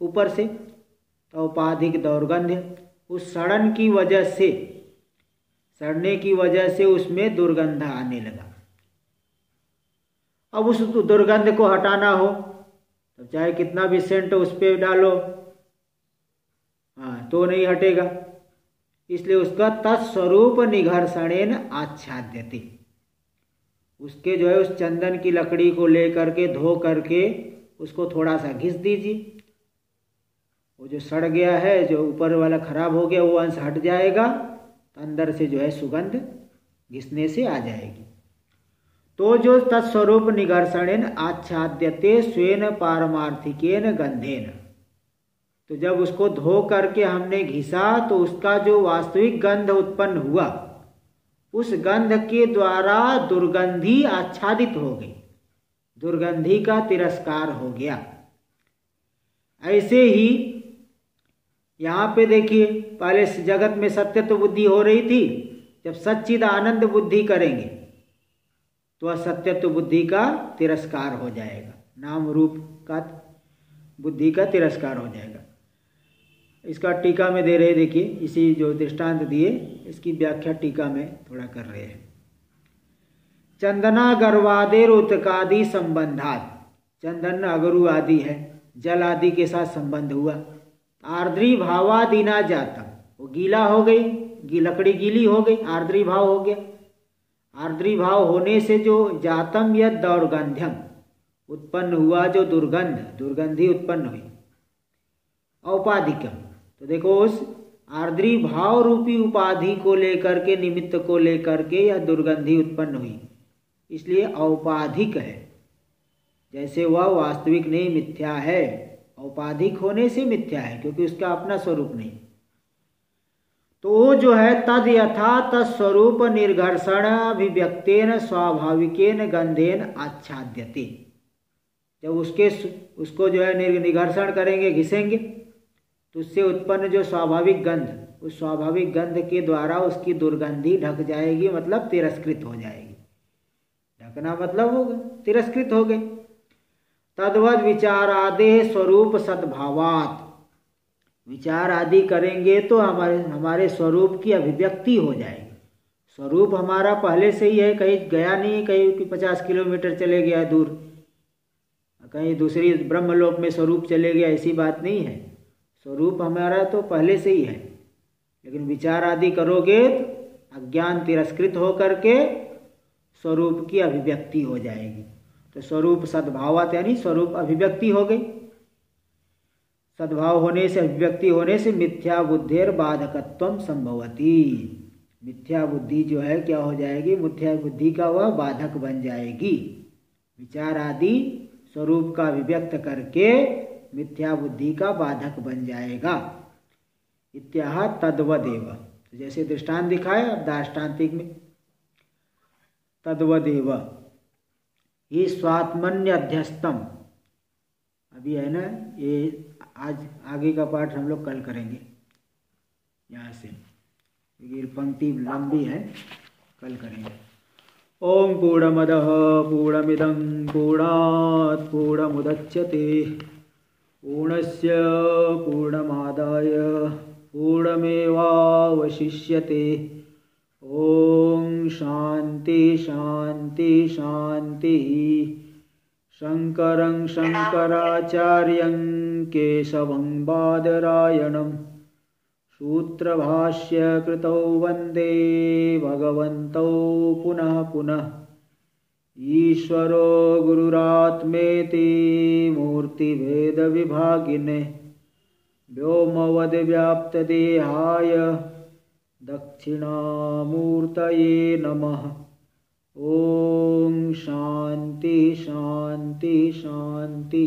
ऊपर से तो औपाधिक दौर्गंध्य, उस सड़न की वजह से, सड़ने की वजह से उसमें दुर्गंध आने लगा। अब उस दुर्गंध को हटाना हो तो चाहे कितना भी सेंट उस पर डालो, हाँ तो नहीं हटेगा, इसलिए उसका तत्स्वरूप निघर्षणेन आच्छाद्यते, उसके जो है उस चंदन की लकड़ी को लेकर के धो करके उसको थोड़ा सा घिस दीजिए, वो जो सड़ गया है, जो ऊपर वाला खराब हो गया वो अंश हट जाएगा, तो अंदर से जो है सुगंध घिसने से आ जाएगी। तो जो तत्स्वरूप निघर्षणेन आच्छाद्यते स्वेन पारमार्थिकेन गंधेन, तो जब उसको धो करके हमने घिसा तो उसका जो वास्तविक गंध उत्पन्न हुआ, उस गंध के द्वारा दुर्गंधी आच्छादित हो गई, दुर्गंधी का तिरस्कार हो गया। ऐसे ही यहाँ पे देखिए, पहले जगत में सत्यत्व बुद्धि हो रही थी, जब सच्चिद आनंद बुद्धि करेंगे तो असत्यत्व बुद्धि का तिरस्कार हो जाएगा, नाम रूप का बुद्धि का तिरस्कार हो जाएगा। इसका टीका में दे रहे, देखिए इसी जो दृष्टांत दिए इसकी व्याख्या टीका में थोड़ा कर रहे हैं। चंदना गर्वादेर उतकादि संबंधात, चंदन अगरू आदि है, जल आदि के साथ संबंध हुआ, आर्द्री भावादिना जाता, वो गीला हो गई, लकड़ी गीली हो गई, आर्द्री भाव हो गया, आर्द्री भाव होने से जो जातम या दौर्गंध्यम उत्पन्न हुआ, जो दुर्गंधी उत्पन्न हुई, औपाधिकम, तो देखो उस आर्द्री भाव रूपी उपाधि को लेकर के, निमित्त को लेकर के यह दुर्गंधी उत्पन्न हुई, इसलिए औपाधिक है, जैसे वह वास्तविक नहीं मिथ्या है, औपाधिक होने से मिथ्या है क्योंकि उसका अपना स्वरूप नहीं। तो वो जो है तद यथा तत्स्वरूप निर्घर्षण अभिव्यक्तेन स्वाभाविकेन गंधेन आच्छाद्यते, जब उसको जो है निघर्षण करेंगे, घिसेंगे, तो उससे उत्पन्न जो स्वाभाविक गंध, उस स्वाभाविक गंध के द्वारा उसकी दुर्गंधी ढक जाएगी, मतलब तिरस्कृत हो जाएगी। ढकना मतलब होगा तिरस्कृत हो गई। तद्वद विचारादे स्वरूप सद्भावात, विचार आदि करेंगे तो हमारे स्वरूप की अभिव्यक्ति हो जाएगी। स्वरूप हमारा पहले से ही है, कहीं गया नहीं, कहीं 50 किलोमीटर चले गया दूर, कहीं दूसरी ब्रह्मलोक में स्वरूप चले गया, ऐसी बात नहीं है। स्वरूप हमारा तो पहले से ही है, लेकिन विचार आदि करोगे तो अज्ञान तिरस्कृत हो करके स्वरूप की अभिव्यक्ति हो जाएगी। तो स्वरूप सद्भावात यानी स्वरूप अभिव्यक्ति हो गई। सद्भाव होने से, अभिव्यक्ति होने से मिथ्या बुद्धेर बाधकत्वम संभवती, मिथ्या बुद्धि जो है क्या हो जाएगी, मिथ्या बुद्धि का वह बाधक बन जाएगी। विचार आदि स्वरूप का अभिव्यक्त करके मिथ्या बुद्धि का बाधक बन जाएगा। इत्याह तद्वदेव, तो जैसे दृष्टांत दिखाया अब दाष्टान्तिक में, तद्वदेव ही स्वात्मन्य अध्यस्तम अभी है ना, ये आज आगे का पाठ हम लोग कल करेंगे यहाँ से, क्योंकि पंक्ति लंबी है, कल करेंगे। ओम पूर्णमदः पूर्णमिदं पूर्णात् पूर्णमुदच्यते पूर्णस्य पूर्णमादाय पूर्णमेवावशिष्यते। ओम शांति शांति शांति। शंकरं शंकराचार्यं केशवं बादरायणं सूत्रभाष्य कृतौ वंदे भगवन्तौ पुनः पुनः। ईश्वरो गुरुरात्मेति मूर्तिभेदविभागिने व्योमवद्व्याप्तदेहाय दक्षिणामूर्तये नमः। ओम शांति शांति शांति।